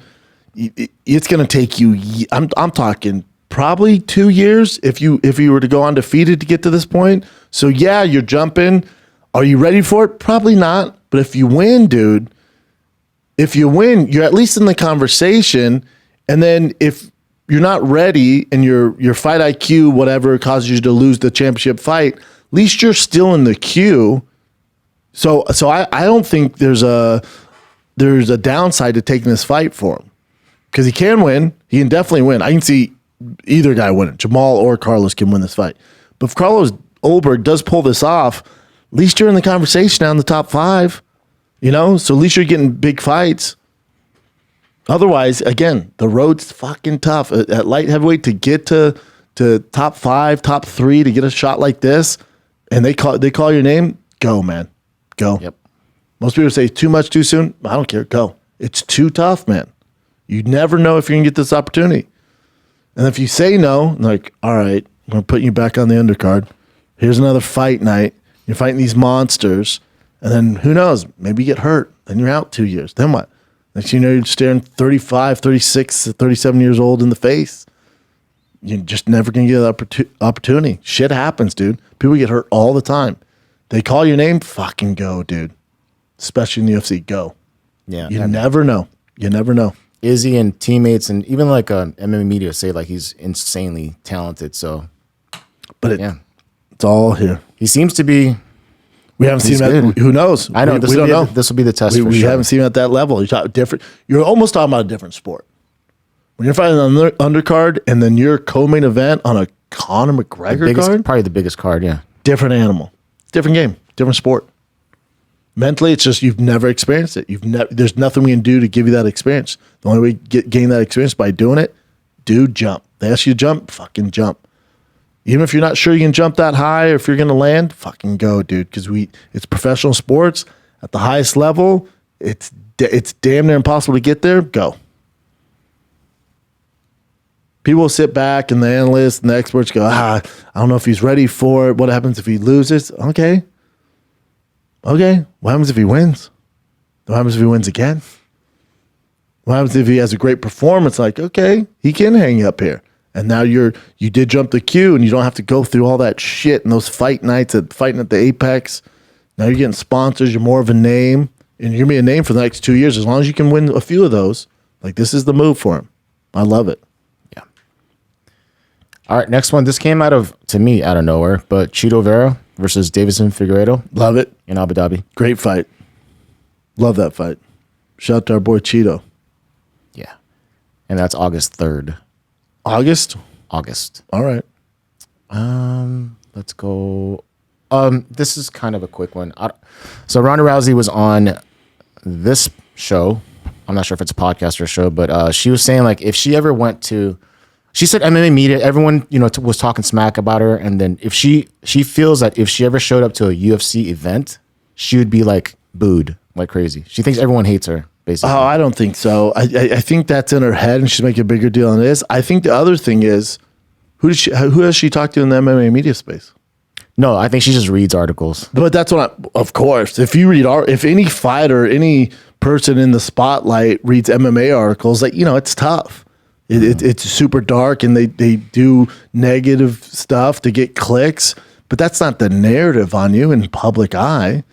B: it's going to take you, I'm talking probably 2 years if you were to go undefeated to get to this point. So yeah, you're jumping. Are you ready for it? Probably not. But if you win, dude, if you win, you're at least in the conversation. And then if you're not ready and your fight IQ, whatever, causes you to lose the championship fight, at least you're still in the queue. So I don't think there's a downside to taking this fight for him, because he can win. He can definitely win. I can see either guy winning. Jamahal or Carlos can win this fight. But if Carlos Ulberg does pull this off, at least you're in the conversation now in the top 5. So at least you're getting big fights. Otherwise, again, the road's fucking tough at light heavyweight to get to top 5, top 3 to get a shot like this, and they call your name. Go, man, go.
D: Yep.
B: Most people say too much too soon. I don't care. Go. It's too tough, man. You never know if you're gonna get this opportunity. And if you say no, like, all right, I'm gonna put you back on the undercard. Here's another fight night. You're fighting these monsters, and then who knows? Maybe you get hurt. Then you're out 2 years. Then what? Next thing you know, you're staring 35, 36, 37 years old in the face. You're just never going to get that opportunity. Shit happens, dude. People get hurt all the time. They call your name, fucking go, dude. Especially in the UFC, go.
D: Yeah.
B: You never know. You never know.
D: Izzy and teammates and even like MMA media say like he's insanely talented. So,
B: But it's all here.
D: he seems to be.
B: We haven't seen him at, who knows?
D: I know.
B: We don't know.
D: This will be the test for
B: We
D: sure.
B: haven't seen him at that level. You're almost talking about a different sport. When you're fighting on the undercard and then you're co-main event on a Conor McGregor card,
D: Probably the biggest card, yeah.
B: different animal, different game, different sport. Mentally, it's just you've never experienced it. There's nothing we can do to give you that experience. The only way you gain that experience by doing it, jump. They ask you to jump, fucking jump. Even if you're not sure you can jump that high or if you're going to land, fucking go, dude. Because it's professional sports at the highest level. It's damn near impossible to get there. Go. People will sit back and the analysts and the experts go, I don't know if he's ready for it. What happens if he loses? Okay. What happens if he wins? What happens if he wins again? What happens if he has a great performance? Like, okay, he can hang up here. And now you did jump the queue and you don't have to go through all that shit and those fight nights fighting at the Apex. Now you're getting sponsors. You're more of a name. And you're going to be a name for the next 2 years. As long as you can win a few of those, like this is the move for him. I love it.
D: Yeah. All right, next one. This came out of nowhere, but Chito Vera versus Davison Figueiredo.
B: Love it.
D: In Abu Dhabi.
B: Great fight. Love that fight. Shout out to our boy Chito.
D: Yeah. And that's August 3rd.
B: August?
D: All
B: right.
D: Let's go. This is kind of a quick one. So Ronda Rousey was on this show. I'm not sure if it's a podcast or a show, but she was saying like if she ever went to, she said MMA media, everyone was talking smack about her, and then if she feels that if she ever showed up to a UFC event, she would be like booed like crazy. She thinks everyone hates her. Basically.
B: Oh, I don't think so. I think that's in her head, and she's making a bigger deal than it is. I think the other thing is, who has she talked to in the MMA media space?
D: No, I think she just reads articles.
B: But that's of course, if you read if any fighter, any person in the spotlight reads MMA articles, like it's tough. It's super dark, and they do negative stuff to get clicks. But that's not the narrative on you in public eye.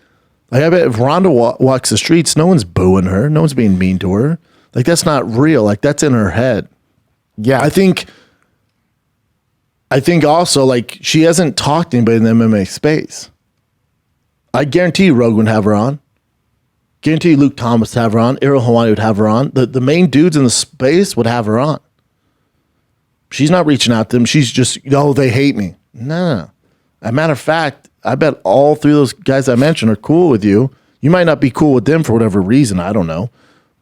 B: Like I bet if Ronda walks the streets, no one's booing her. No one's being mean to her. Like that's not real. Like that's in her head.
D: Yeah.
B: I think also like she hasn't talked to anybody in the MMA space. I guarantee Rogan would have her on. Guarantee Luke Thomas would have her on. Ariel Helwani would have her on. The main dudes in the space would have her on. She's not reaching out to them. She's just, they hate me. No. As a matter of fact, I bet all three of those guys I mentioned are cool with you. You might not be cool with them for whatever reason. I don't know.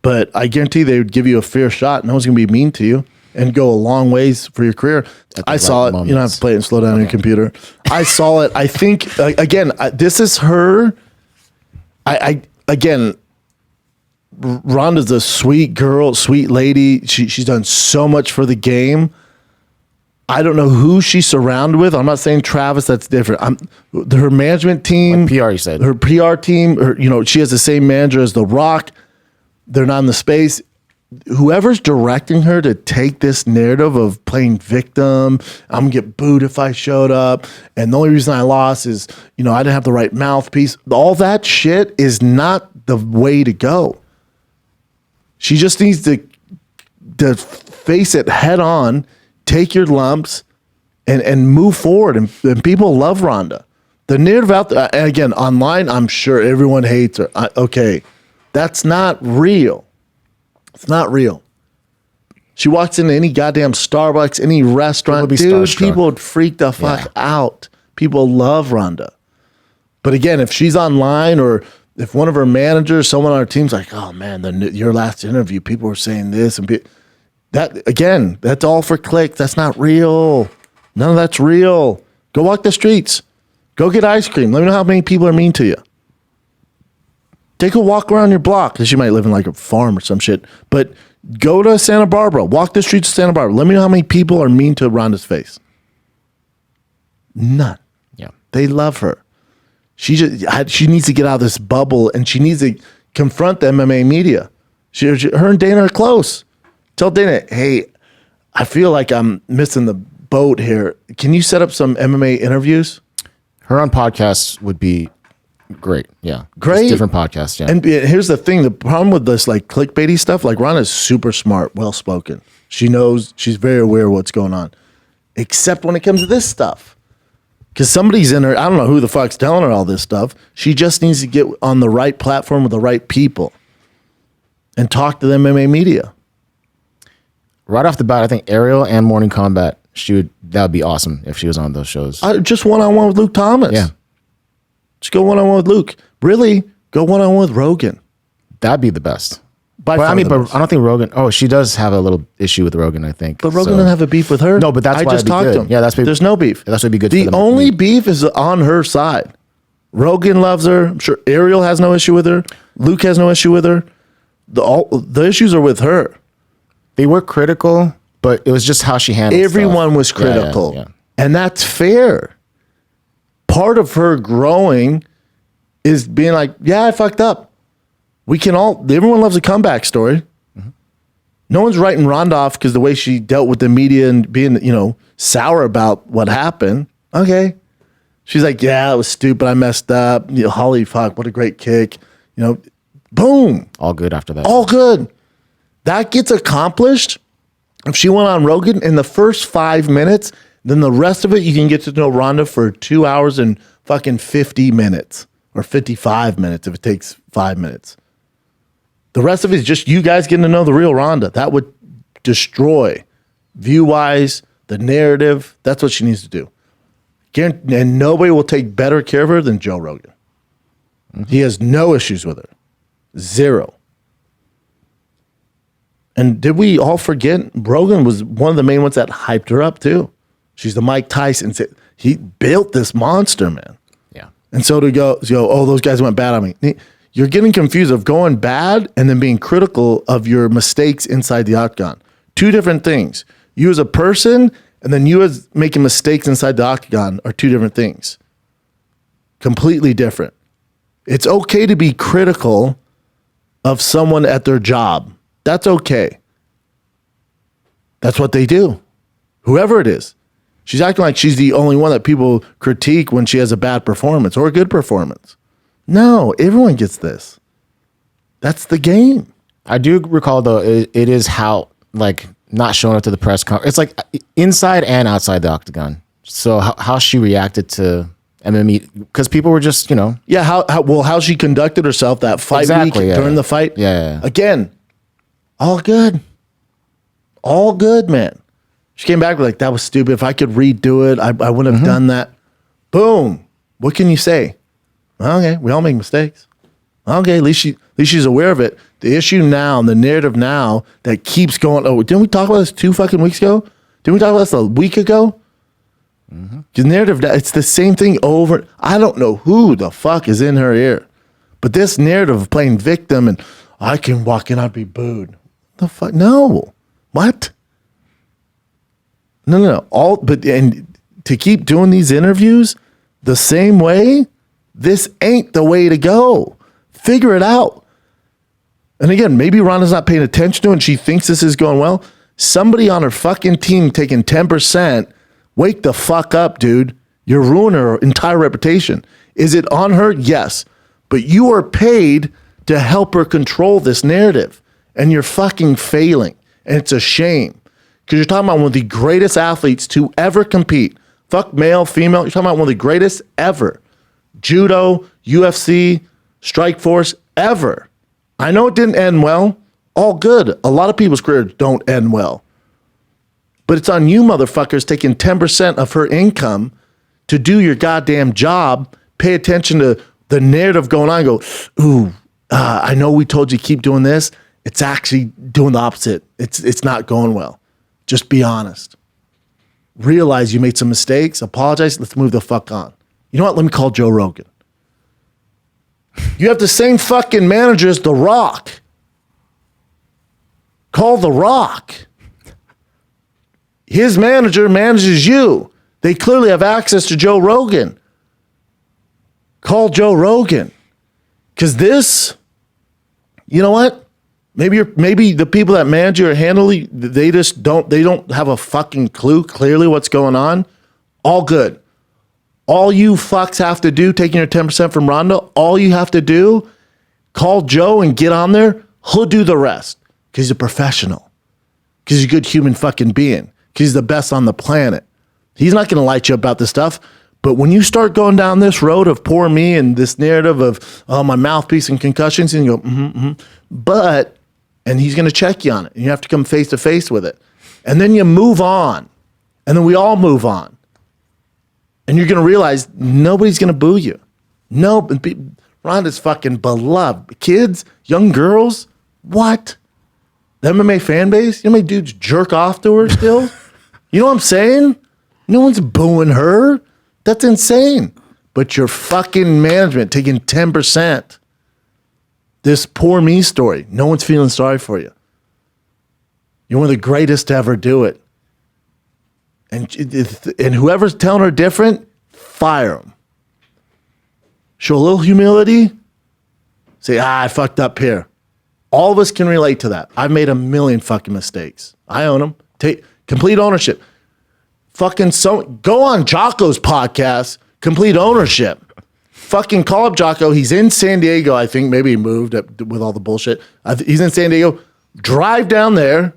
B: But I guarantee they would give you a fair shot. No one's going to be mean to you and go a long ways for your career. I saw it. You don't have to play it and slow down your computer. I saw it. I think, again, this is her. Again, Ronda's a sweet girl, sweet lady. She's done so much for the game. I don't know who she's surrounded with. I'm not saying Travis. That's different. Her management team,
D: like PR. You said
B: her PR team. She has the same manager as The Rock. They're not in the space. Whoever's directing her to take this narrative of playing victim, I'm gonna get booed if I showed up, and the only reason I lost is I didn't have the right mouthpiece. All that shit is not the way to go. She just needs to face it head on, take your lumps, and move forward. And people love Ronda. The narrative out there, and again, online, I'm sure everyone hates her. Okay, that's not real. It's not real. She walks into any goddamn Starbucks, any restaurant, dude, people would freak the fuck out. People love Ronda. But again, if she's online or if one of her managers, someone on her team's like, oh man, your last interview, people were saying this. And that, again, that's all for clicks. That's not real. None of that's real. Go walk the streets. Go get ice cream. Let me know how many people are mean to you. Take a walk around your block, because you might live in like a farm or some shit. But go to Santa Barbara. Walk the streets of Santa Barbara. Let me know how many people are mean to Ronda's face. None.
D: Yeah.
B: They love her. She needs to get out of this bubble, and she needs to confront the MMA media. Her and Dana are close. Tell Dana, hey, I feel like I'm missing the boat here. Can you set up some MMA interviews?
D: Her on podcasts would be great. Yeah.
B: Great.
D: Just different podcasts. Yeah.
B: And here's the thing. The problem with this like clickbaity stuff, like Ronda's super smart, well-spoken. She knows, she's very aware of what's going on. Except when it comes to this stuff. Because somebody's in her, I don't know who the fuck's telling her all this stuff. She just needs to get on the right platform with the right people and talk to the MMA media.
D: Right off the bat, I think Ariel and Morning Combat, that would be awesome if she was on those shows.
B: Just one-on-one with Luke Thomas.
D: Yeah.
B: Just go one-on-one with Luke. Really, go one-on-one with Rogan.
D: That'd be the best.
B: But
D: I don't think Rogan. Oh, she does have a little issue with Rogan, I think.
B: But Rogan doesn't have a beef with her.
D: No, but that's why
B: I just talked to him.
D: Yeah,
B: there's no beef.
D: That's what'd be good.
B: The
D: for them.
B: only beef is on her side. Rogan loves her. I'm sure Ariel has no issue with her. Luke has no issue with her. The issues are with her.
D: They were critical, but it was just how she handled
B: Everyone
D: stuff.
B: was critical.
D: Yeah.
B: And that's fair. Part of her growing is being like, yeah, I fucked up. Everyone loves a comeback story. Mm-hmm. No one's writing Ronda off because the way she dealt with the media and being, sour about what happened. Okay. She's like, yeah, it was stupid. I messed up. Holly, fuck, what a great kick. Boom.
D: All good after that.
B: All good. That gets accomplished. If she went on Rogan in the first 5 minutes, then the rest of it, you can get to know Ronda for 2 hours and fucking 50 minutes or 55 minutes if it takes 5 minutes. The rest of it is just you guys getting to know the real Ronda. That would destroy view-wise, the narrative. That's what she needs to do. And nobody will take better care of her than Joe Rogan. Mm-hmm. He has no issues with her. Zero. And did we all forget Rogan was one of the main ones that hyped her up too? She's the Mike Tyson. He built this monster, man.
D: Yeah.
B: And so to go, oh, those guys went bad on me. You're getting confused of going bad and then being critical of your mistakes inside the octagon. Two different things. You as a person and then you as making mistakes inside the octagon are two different things. Completely different. It's okay to be critical of someone at their job. That's okay. That's what they do. Whoever it is. She's acting like she's the only one that people critique when she has a bad performance or a good performance. No, everyone gets this. That's the game.
D: I do recall, though, it is how, not showing up to the press conference. It's like inside and outside the octagon. So how she reacted to MMA, because people were just,
B: Yeah, how she conducted herself that fight week during the fight.
D: Yeah.
B: Again, all good. All good, man. She came back like, that was stupid. If I could redo it, I wouldn't have done that. Boom. What can you say? Okay, we all make mistakes. Okay, at least she's aware of it. The issue now, the narrative now that keeps going. Oh, didn't we talk about this 2 fucking weeks ago? Didn't we talk about this a week ago? The narrative, it's the same thing over. I don't know who the fuck is in her ear, but this narrative of playing victim and I can walk in, I'd be booed. The fuck? No. What? No. And to keep doing these interviews the same way, this ain't the way to go. Figure it out. And again, maybe Ronda's not paying attention to it and she thinks this is going well. Somebody on her fucking team taking 10%, wake the fuck up, dude. You're ruining her entire reputation. Is it on her? Yes. But you are paid to help her control this narrative. and you're fucking failing. And it's a shame because you're talking about one of the greatest athletes to ever compete. Fuck male, female. You're talking about one of the greatest ever. Judo, UFC, Strikeforce, ever. I know it didn't end well. All good. A lot of people's careers don't end well. But it's on you motherfuckers taking 10% of her income to do your goddamn job. Pay attention to the narrative going on. Go, ooh, I know we told you keep doing this. It's actually doing the opposite. It's not going well. Just be honest. Realize you made some mistakes. Apologize. Let's move the fuck on. You know what? Let me call Joe Rogan. You have the same fucking manager as The Rock. Call The Rock. His manager manages you. They clearly have access to Joe Rogan. Call Joe Rogan. Because this, you know what? Maybe the people that manage you or handle you, they don't have a fucking clue clearly what's going on. All good. All you fucks have to do, taking your 10% from Ronda, all you have to do, call Joe and get on there. He'll do the rest because he's a professional. Because he's a good human fucking being. Because he's the best on the planet. He's not going to light you up about this stuff. But when you start going down this road of poor me and this narrative of, oh, my mouthpiece and concussions, and you go, but, and he's going to check you on it. And you have to come face to face with it. And then you move on. And then we all move on. And you're going to realize nobody's going to boo you. No, Ronda's fucking beloved. Kids, young girls, what? The MMA fan base? You know how many dudes jerk off to her still? You know what I'm saying? No one's booing her. That's insane. But your fucking management taking 10%. This poor me story. No one's feeling sorry for you. You're one of the greatest to ever do it. And whoever's telling her different, fire them. Show a little humility. Say, I fucked up here. All of us can relate to that. I've made a million fucking mistakes. I own them. Take complete ownership. Go on Jocko's podcast, Complete Ownership. Fucking call up Jocko. He's in San Diego, I think. Maybe he moved up with all the bullshit. He's in San Diego. Drive down there.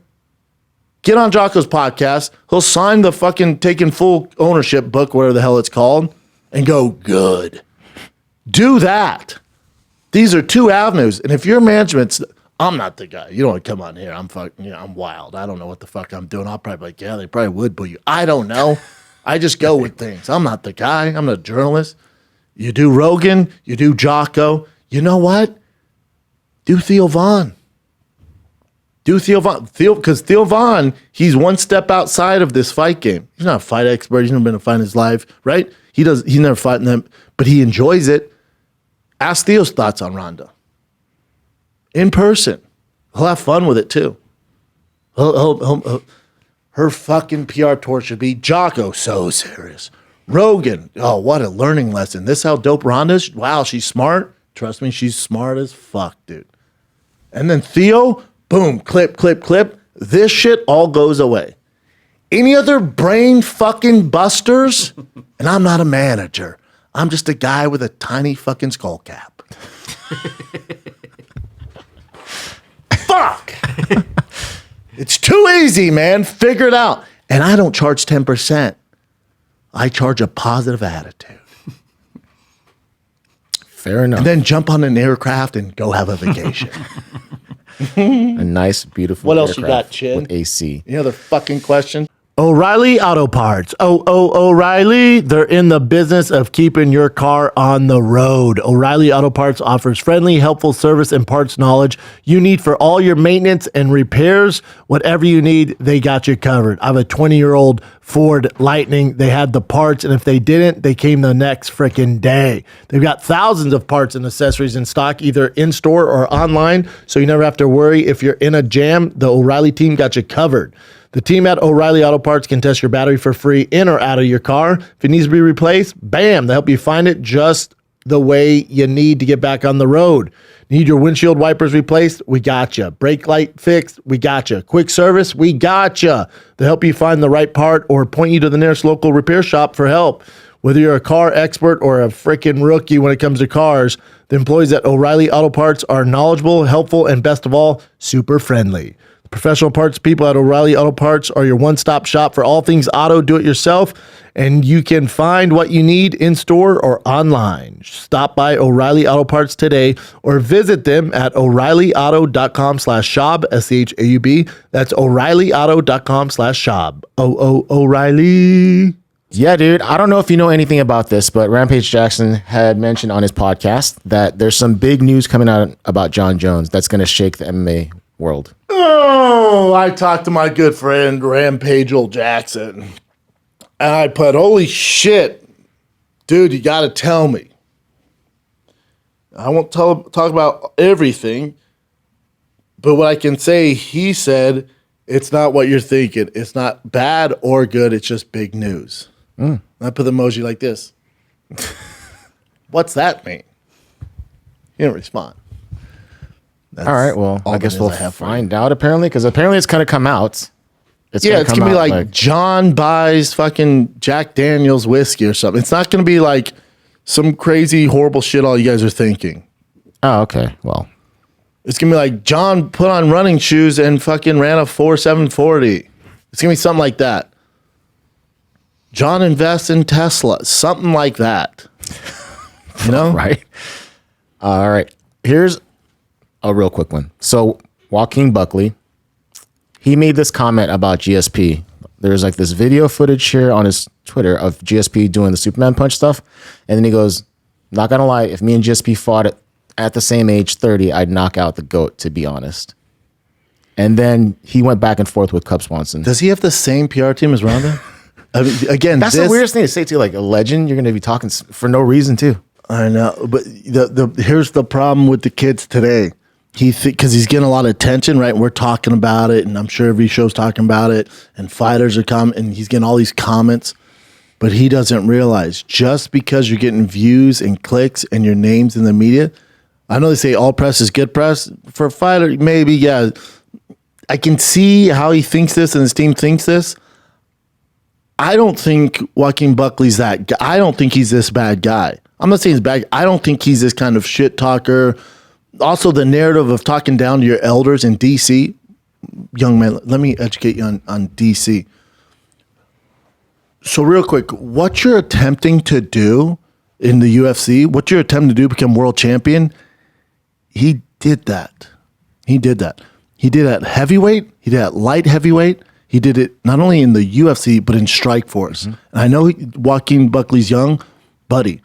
B: Get on Jocko's podcast. He'll sign the fucking taking full ownership book, whatever the hell it's called, and go, good. Do that. These are two avenues. And if your management's, I'm not the guy. You don't want to come on here. I'm wild. I don't know what the fuck I'm doing. I'll probably be like, yeah, they probably would boo you. I don't know. I just go with things. I'm not the guy. I'm not a journalist. You do Rogan. You do Jocko. You know what? Do Theo Vaughn. Do Theo Vaughn. Because Theo Vaughn, he's one step outside of this fight game. He's not a fight expert. He's never been in a fight in his life, right? He's never fought in them, but he enjoys it. Ask Theo's thoughts on Ronda. In person. He'll have fun with it too. Her fucking PR tour should be Jocko, so serious. Rogan, oh, what a learning lesson. This how dope Ronda is? Wow, she's smart. Trust me, she's smart as fuck, dude. And then Theo, boom, clip. This shit all goes away. Any other brain fucking busters? And I'm not a manager. I'm just a guy with a tiny fucking skull cap. Fuck! It's too easy, man. Figure it out. And I don't charge 10%. I charge a positive attitude.
D: Fair enough.
B: And then jump on an aircraft and go have a vacation.
D: A nice, beautiful
B: What else you
D: aircraft
B: got, Chin?
D: with AC.
B: Any other fucking question? O'Reilly Auto Parts. O'Reilly. They're in the business of keeping your car on the road. O'Reilly Auto Parts offers friendly, helpful service and parts knowledge you need for all your maintenance and repairs. Whatever you need, they got you covered. I have a 20-year-old Ford Lightning. They had the parts, and if they didn't, they came the next freaking day. They've got thousands of parts and accessories in stock, either in-store or online, so you never have to worry if you're in a jam. The O'Reilly team got you covered. The team at O'Reilly Auto Parts can test your battery for free in or out of your car. If it needs to be replaced, bam, they help you find it just the way you need to get back on the road. Need your windshield wipers replaced? We got you. Brake light fixed? We got you. Quick service? We got you. They help you find the right part or point you to the nearest local repair shop for help. Whether you're a car expert or a freaking rookie when it comes to cars, the employees at O'Reilly Auto Parts are knowledgeable, helpful, and best of all, super friendly. The professional parts people at O'Reilly Auto Parts are your one-stop shop for all things auto do-it-yourself, and you can find what you need in store or online. Stop by O'Reilly Auto Parts today or visit them at O'ReillyAuto.com/Schaub, SCHAUB. That's O'ReillyAuto.com/Schaub. O'Reilly.
D: Yeah, dude. I don't know if you know anything about this, but Rampage Jackson had mentioned on his podcast that there's some big news coming out about John Jones that's going to shake the MMA world.
B: Oh, I talked to my good friend Rampage Jackson, and I put, holy shit, dude, you got to tell me. I won't talk about everything, but what I can say, he said, it's not what you're thinking. It's not bad or good. It's just big news. I put the emoji like this. What's that mean? He didn't respond. That's
D: all right, well, I guess we'll find out apparently, because apparently it's going to come out.
B: It's going to be like John buys fucking Jack Daniels whiskey or something. It's not going to be like some crazy, horrible shit all you guys are thinking.
D: Oh, okay. Well,
B: it's going to be like John put on running shoes and fucking ran a 4.740. It's going to be something like that. John invests in Tesla, something like that. You know?
D: Right. All right. Here's a real quick one. So Joaquin Buckley, he made this comment about GSP. There's like this video footage here on his Twitter of GSP doing the Superman punch stuff. And then he goes, not going to lie, if me and GSP fought at the same age, 30, I'd knock out the GOAT, to be honest. And then he went back and forth with Cub Swanson.
B: Does he have the same PR team as Ronda? I mean, again,
D: that's the weirdest thing to say to you, like a legend. You're going to be talking for no reason too.
B: I know, but here's the problem with the kids today. Because he's getting a lot of attention, right? We're talking about it, and I'm sure every show's talking about it, and fighters are coming, and he's getting all these comments. But he doesn't realize just because you're getting views and clicks and your name's in the media. I know they say all press is good press. For a fighter, maybe, yeah. I can see how he thinks this and his team thinks this. I don't think Joaquin Buckley's that guy. I don't think he's this bad guy. I'm not saying he's bad. I don't think he's this kind of shit talker. Also, the narrative of talking down to your elders in DC. Young man, let me educate you on DC. So real quick, what you're attempting to do in the UFC, what you're attempting to do, become world champion, he did that. He did that. He did it at heavyweight. He did it at light heavyweight. He did it not only in the UFC, but in Strikeforce. And I know Joaquin Buckley's young, buddy.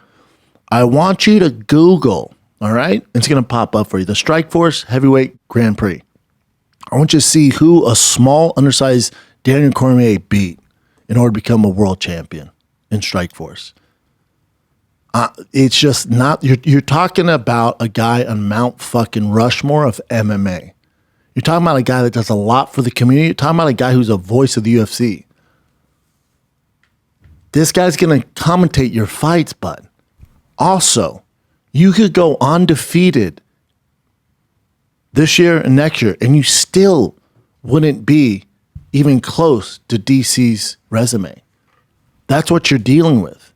B: I want you to Google, all right? It's going to pop up for you. The Strikeforce Heavyweight Grand Prix. I want you to see who a small, undersized Daniel Cormier beat in order to become a world champion in Strikeforce. It's just not, you're talking about a guy on Mount fucking Rushmore of MMA. You're talking about a guy that does a lot for the community. You're talking about a guy who's a voice of the UFC. This guy's going to commentate your fights, bud. Also, you could go undefeated this year and next year, and you still wouldn't be even close to DC's resume. That's what you're dealing with.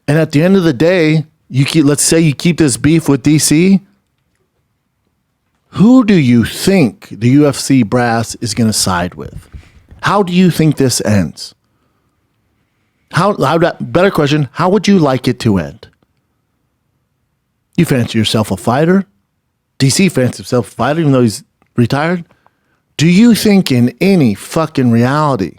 B: And at the end of the day, let's say you keep this beef with DC. Who do you think the UFC brass is going to side with? How do you think this ends? Better question, how would you like it to end? You fancy yourself a fighter? DC fancies himself a fighter even though he's retired? Do you think in any fucking reality,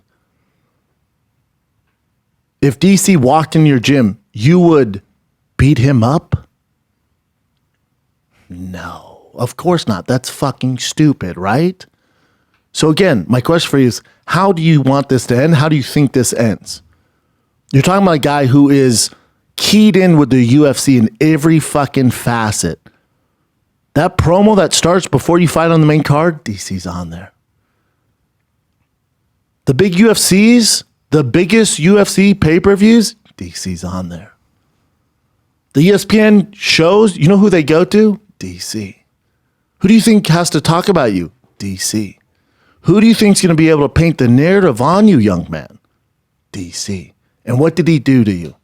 B: if DC walked in your gym, you would beat him up? No, of course not. That's fucking stupid, right? So again, my question for you is, how do you want this to end? How do you think this ends? You're talking about a guy who is keyed in with the UFC in every fucking facet. That promo that starts before you fight on the main card, DC's on there. The big UFCs, the biggest UFC pay-per-views, DC's on there. The ESPN shows, you know who they go to? DC. Who do you think has to talk about you? DC. Who do you think is going to be able to paint the narrative on you, young man? DC. And what did he do to you?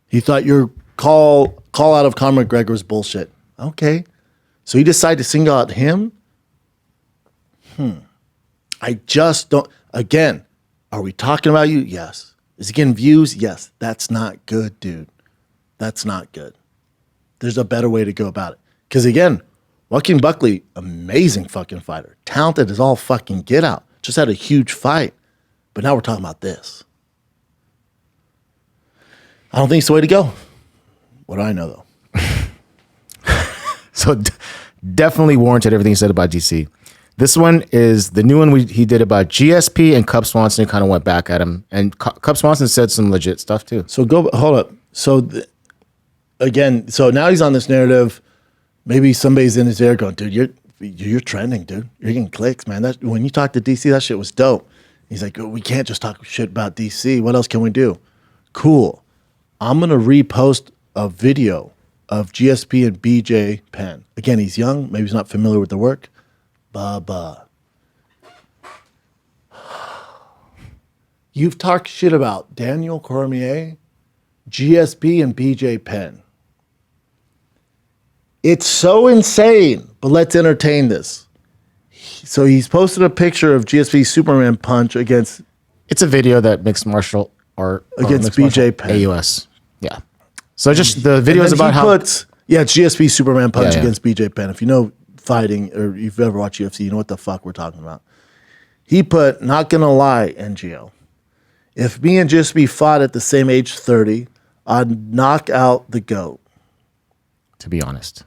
B: He thought your call out of Conor McGregor was bullshit. Okay. So you decide to single out him? I just don't. Again, are we talking about you? Yes. Is he getting views? Yes. That's not good, dude. That's not good. There's a better way to go about it. Because again, Joaquin Buckley, amazing fucking fighter. Talented as all fucking get out. Just had a huge fight. But now we're talking about this. I don't think it's the way to go. What do I know, though?
D: So definitely warranted everything he said about DC. This one is the new one he did about GSP, and Cub Swanson kind of went back at him. And Cub Swanson said some legit stuff too.
B: So hold up. So again, so now he's on this narrative. Maybe somebody's in his ear going, dude, you're trending, dude. You're getting clicks, man. That when you talk to DC, that shit was dope. He's like, we can't just talk shit about DC. What else can we do? Cool. I'm going to repost a video of GSP and BJ Penn. Again, he's young. Maybe he's not familiar with the work. Bubba. You've talked shit about Daniel Cormier, GSP, and BJ Penn. It's so insane, but let's entertain this. So he's posted a picture of GSP's Superman punch against...
D: It's a video that mixed martial art...
B: Against BJ Penn.
D: AUS. Yeah. So just the video is about how...
B: it's GSP Superman punch against BJ Penn. If you know fighting or you've ever watched UFC, you know what the fuck we're talking about. He put, not gonna lie, NGO. If me and GSP fought at the same age 30, I'd knock out the GOAT.
D: To be honest.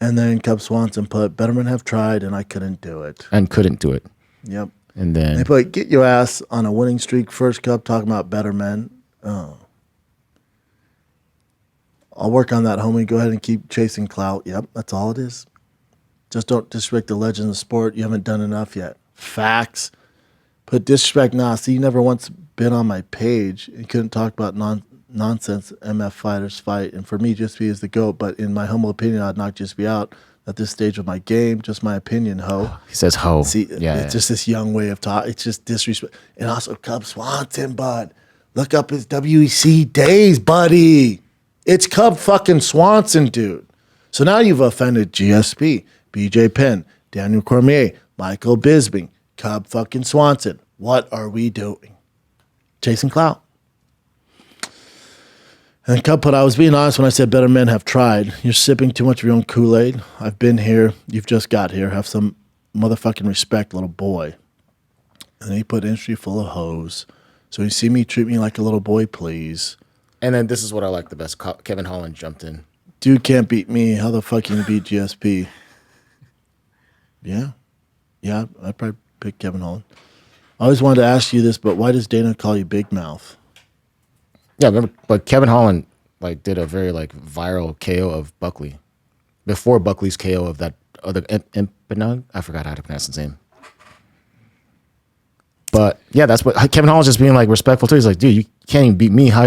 B: And then Cub Swanson put, better men have tried and I couldn't do it.
D: And couldn't do it.
B: Yep.
D: And then...
B: They put, get your ass on a winning streak. First Cub talking about better men. Oh. I'll work on that, homie. Go ahead and keep chasing clout. Yep, that's all it is. Just don't disrespect the legend of the sport. You haven't done enough yet. Facts. Put disrespect, nah. See, you never once been on my page and couldn't talk about nonsense MF fighters fight. And for me, GSP is the GOAT. But in my humble opinion, I'd knock GSP out at this stage of my game. Just my opinion, ho.
D: He says ho.
B: See, it's just this young way of talking. It's just disrespect. And also Cub Swanson, bud. Look up his WEC days, buddy. It's Cub fucking Swanson, dude. So now you've offended GSP, BJ Penn, Daniel Cormier, Michael Bisping, Cub fucking Swanson. What are we doing? Chasing clout. And Cub put, I was being honest when I said better men have tried. You're sipping too much of your own Kool-Aid. I've been here. You've just got here. Have some motherfucking respect, little boy. And then he put industry full of hoes. So you see me, treat me like a little boy, please.
D: And then this is what I like the best. Kevin Holland jumped in.
B: Dude can't beat me. How the fuck can you beat GSP? Yeah, I'd probably pick Kevin Holland. I always wanted to ask you this, but why does Dana call you Big Mouth?
D: Yeah, remember, but Kevin Holland did a very viral KO of Buckley before Buckley's KO of that other Empanada. I forgot how to pronounce his name. But yeah, that's what Kevin Holland's just being respectful too. He's like, dude, you can't even beat me. How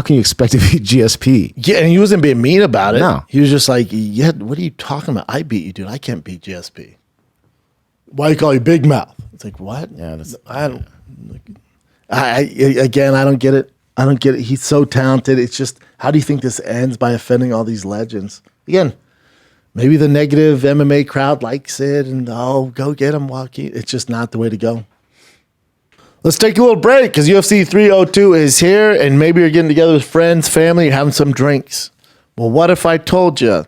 D: can you expect to beat GSP?
B: Yeah, and he wasn't being mean about it.
D: No.
B: He was just like, yeah, what are you talking about? I beat you, dude. I can't beat GSP. Why do you call you Big Mouth? It's like, what?
D: Yeah,
B: I don't. Again, I don't get it. I don't get it. He's so talented. It's just, how do you think this ends by offending all these legends? Again, maybe the negative MMA crowd likes it, and go get him, Joaquin. It's just not the way to go. Let's take a little break because UFC 302 is here, and maybe you're getting together with friends, family, you're having some drinks. Well, what if I told you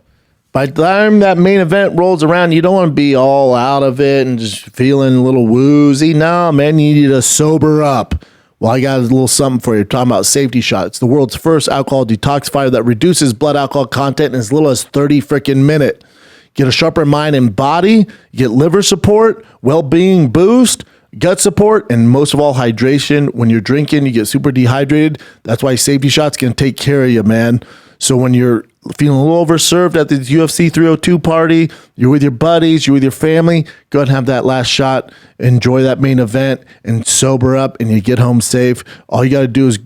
B: by the time that main event rolls around, you don't want to be all out of it and just feeling a little woozy? No, man, you need to sober up. Well, I got a little something for you. Talking about Safety Shot. It's the world's first alcohol detoxifier that reduces blood alcohol content in as little as 30 freaking minutes. Get a sharper mind and body. You get liver support, well-being boost, gut support, and most of all, hydration. When you're drinking, you get super dehydrated. That's why Safety Shot's going to take care of you, man. So when you're feeling a little overserved at the UFC 302 party, you're with your buddies, you're with your family, go ahead and have that last shot, enjoy that main event, and sober up, and you get home safe. All you got to do is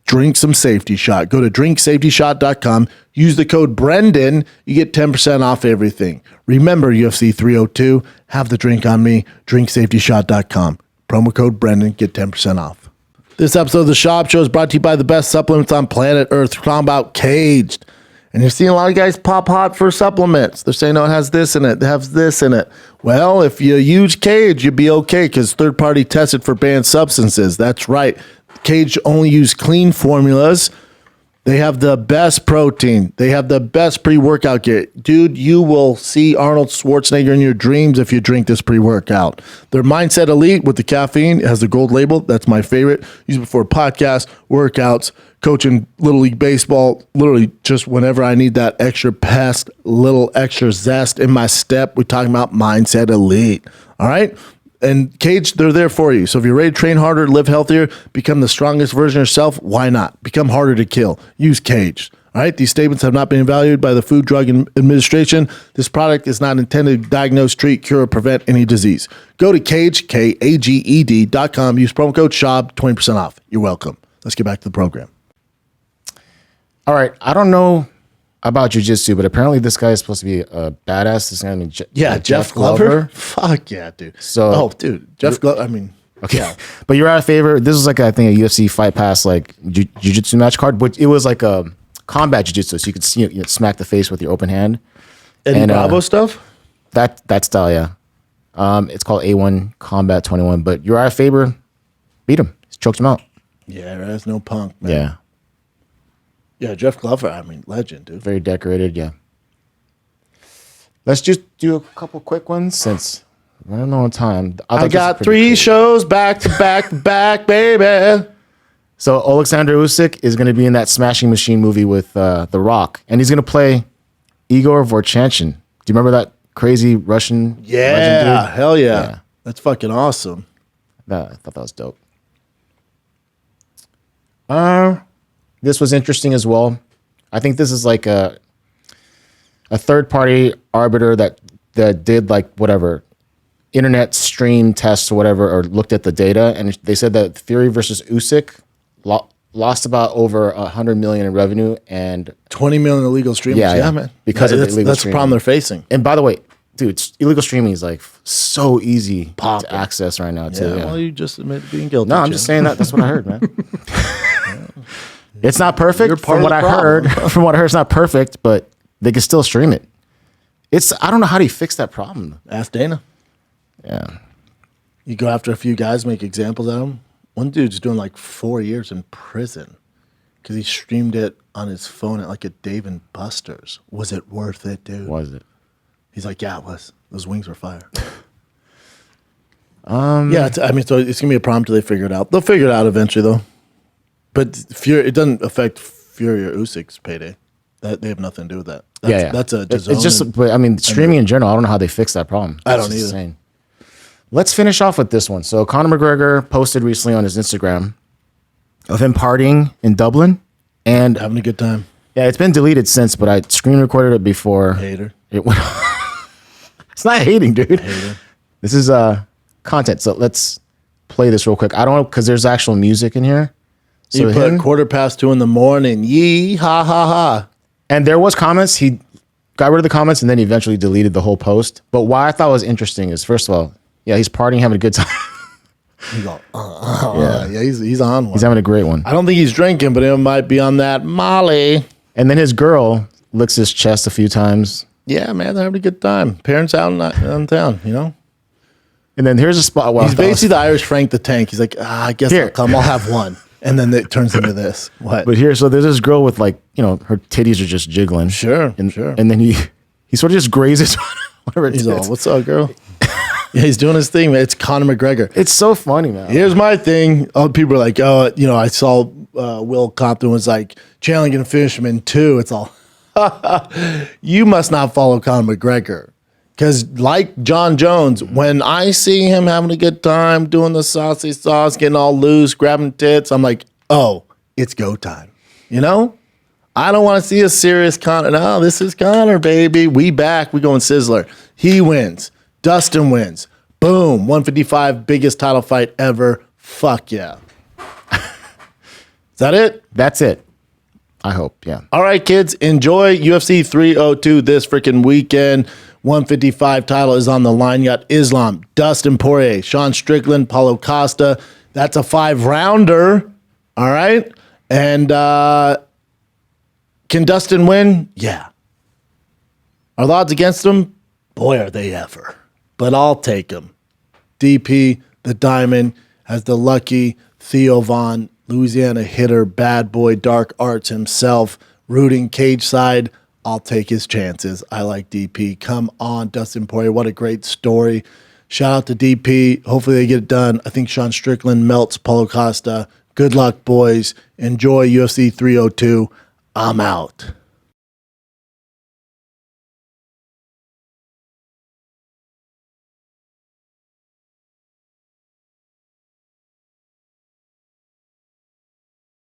B: drink some Safety Shot. Go to drinksafetyshot.com, use the code Brendan, you get 10% off everything. Remember, UFC 302, have the drink on me, drinksafetysshot.com. Promo code Brendan, get 10% off. This episode of the Schaub Show is brought to you by the best supplements on planet Earth. We're talking about Caged. And you're seeing a lot of guys pop hot for supplements. They're saying, oh, it has this in it. It has this in it. Well, if you use Cage, you'd be okay because third-party tested for banned substances. That's right. Cage only use clean formulas. They have the best protein. They have the best pre-workout gear. Dude, you will see Arnold Schwarzenegger in your dreams if you drink this pre-workout. Their Mindset Elite with the caffeine, it has the gold label. That's my favorite. Use it before podcasts, workouts, coaching Little League Baseball. Literally just whenever I need that extra pest, little extra zest in my step, we're talking about Mindset Elite. All right? And Cage, they're there for you. So if you're ready to train harder, live healthier, become the strongest version of yourself, why not? Become harder to kill. Use Cage. All right? These statements have not been evaluated by the Food Drug Administration. This product is not intended to diagnose, treat, cure, or prevent any disease. Go to Cage, KAGED.com. Use promo code SHAUB, 20% off. You're welcome. Let's get back to the program.
D: All right. I don't know about jiu-jitsu, but apparently this guy is supposed to be a badass. This guy,
B: Jeff Glover. Fuck yeah, dude. Jeff Glover. I mean,
D: okay.
B: Yeah.
D: But you're out of favor. This was like, I think, a UFC Fight Pass like jiu-jitsu match card, but it was like a combat jiu-jitsu, so you could see, smack the face with your open hand.
B: Eddie Bravo stuff.
D: That style, yeah. It's called A1 Combat 21. But you're out of favor. Beat him. He choked him out.
B: Yeah, there's no punk, man.
D: Yeah.
B: Yeah, Jeff Glover, I mean, legend, dude.
D: Very decorated, yeah. Let's just do a couple quick ones since we're running low on time.
B: I got 3 shows back to back to back, baby.
D: So Alexander Usyk is going to be in that Smashing Machine movie with The Rock, and he's going to play Igor Vorchanchin. Do you remember that crazy Russian legend dude?
B: Hell yeah. That's fucking awesome.
D: I thought that was dope. This was interesting as well. I think this is like a third-party arbiter that did like whatever internet stream tests or whatever, or looked at the data, and they said that Fury versus Usyk lost about over $100 million in revenue and
B: 20 million illegal streamers. Yeah, man.
D: Because of illegal
B: that's
D: streaming.
B: the problem they're facing.
D: And by the way, dude, illegal streaming is like so easy to access right now too.
B: Well, you just admitted being guilty.
D: No, I'm just saying that's what I heard, man. It's not perfect.
B: You're part
D: from
B: of
D: what
B: the
D: I heard, it's not perfect, but they can still stream it. I don't know how do you fix that problem.
B: Ask Dana.
D: Yeah.
B: You go after a few guys, make examples of them. One dude's doing like 4 years in prison because he streamed it on his phone at like a Dave and Buster's. Was it worth it, dude?
D: Was it?
B: He's like, yeah, it was. Those wings were fire. Yeah, so it's gonna be a problem till they figure it out. They'll figure it out eventually, though. But it doesn't affect Fury or Usyk's payday. That they have nothing to do with that. That's a
D: it's just. But I mean, streaming in general. I don't know how they fix that problem.
B: I don't either.
D: Insane. Let's finish off with this one. So Conor McGregor posted recently on his Instagram of him partying in Dublin and
B: having a good time.
D: Yeah, it's been deleted since, but I screen recorded it before.
B: Hater.
D: It went. It's not hating, dude.
B: Hater.
D: This is content. So let's play this real quick. I don't know because there's actual music in here. So
B: he put 2:15 in the morning. Yee ha ha ha.
D: And there was comments. He got rid of the comments and then he eventually deleted the whole post. But why I thought was interesting is, first of all, yeah, he's partying, having a good time.
B: He's all, he's on one.
D: He's having a great one.
B: I don't think he's drinking, but he might be on that Molly.
D: And then his girl licks his chest a few times.
B: Yeah, man, they're having a good time. Parents out in town, you know?
D: And then here's a spot where
B: he's basically the Irish Frank the Tank. He's like, I guess I'll come. I'll have one. And then it turns into this. What?
D: But here, so there's this girl with like, her titties are just jiggling.
B: Sure,
D: and,
B: sure.
D: And then he sort of just grazes whatever it is.
B: He's all, what's up, girl? Yeah, he's doing his thing, man. It's Conor McGregor.
D: It's so funny, man.
B: Here's my thing. All people are like, I saw Will Compton was like challenging Fisherman too. It's all, you must not follow Conor McGregor. Because like John Jones, when I see him having a good time, doing the saucy sauce, getting all loose, grabbing tits, I'm like, oh, it's go time. You know? I don't want to see a serious Conor. No, this is Conor, baby. We back. We going Sizzler. He wins. Dustin wins. Boom. 155, biggest title fight ever. Fuck yeah. Is that it?
D: That's it. I hope, yeah.
B: All right, kids. Enjoy UFC 302 this freaking weekend. 155 title is on the line. You got Islam, Dustin Poirier, Sean Strickland, Paulo Costa, That's a 5-rounder. All right. And can Dustin win? Yeah. Are the odds against him? Boy, are they ever. But I'll take him. DP, the Diamond, has the lucky Theo Von, Louisiana hitter, bad boy, dark arts himself, rooting cage side. I'll take his chances. I like DP. Come on, Dustin Poirier. What a great story. Shout out to DP. Hopefully they get it done. I think Sean Strickland melts Paulo Costa. Good luck, boys. Enjoy UFC 302. I'm out.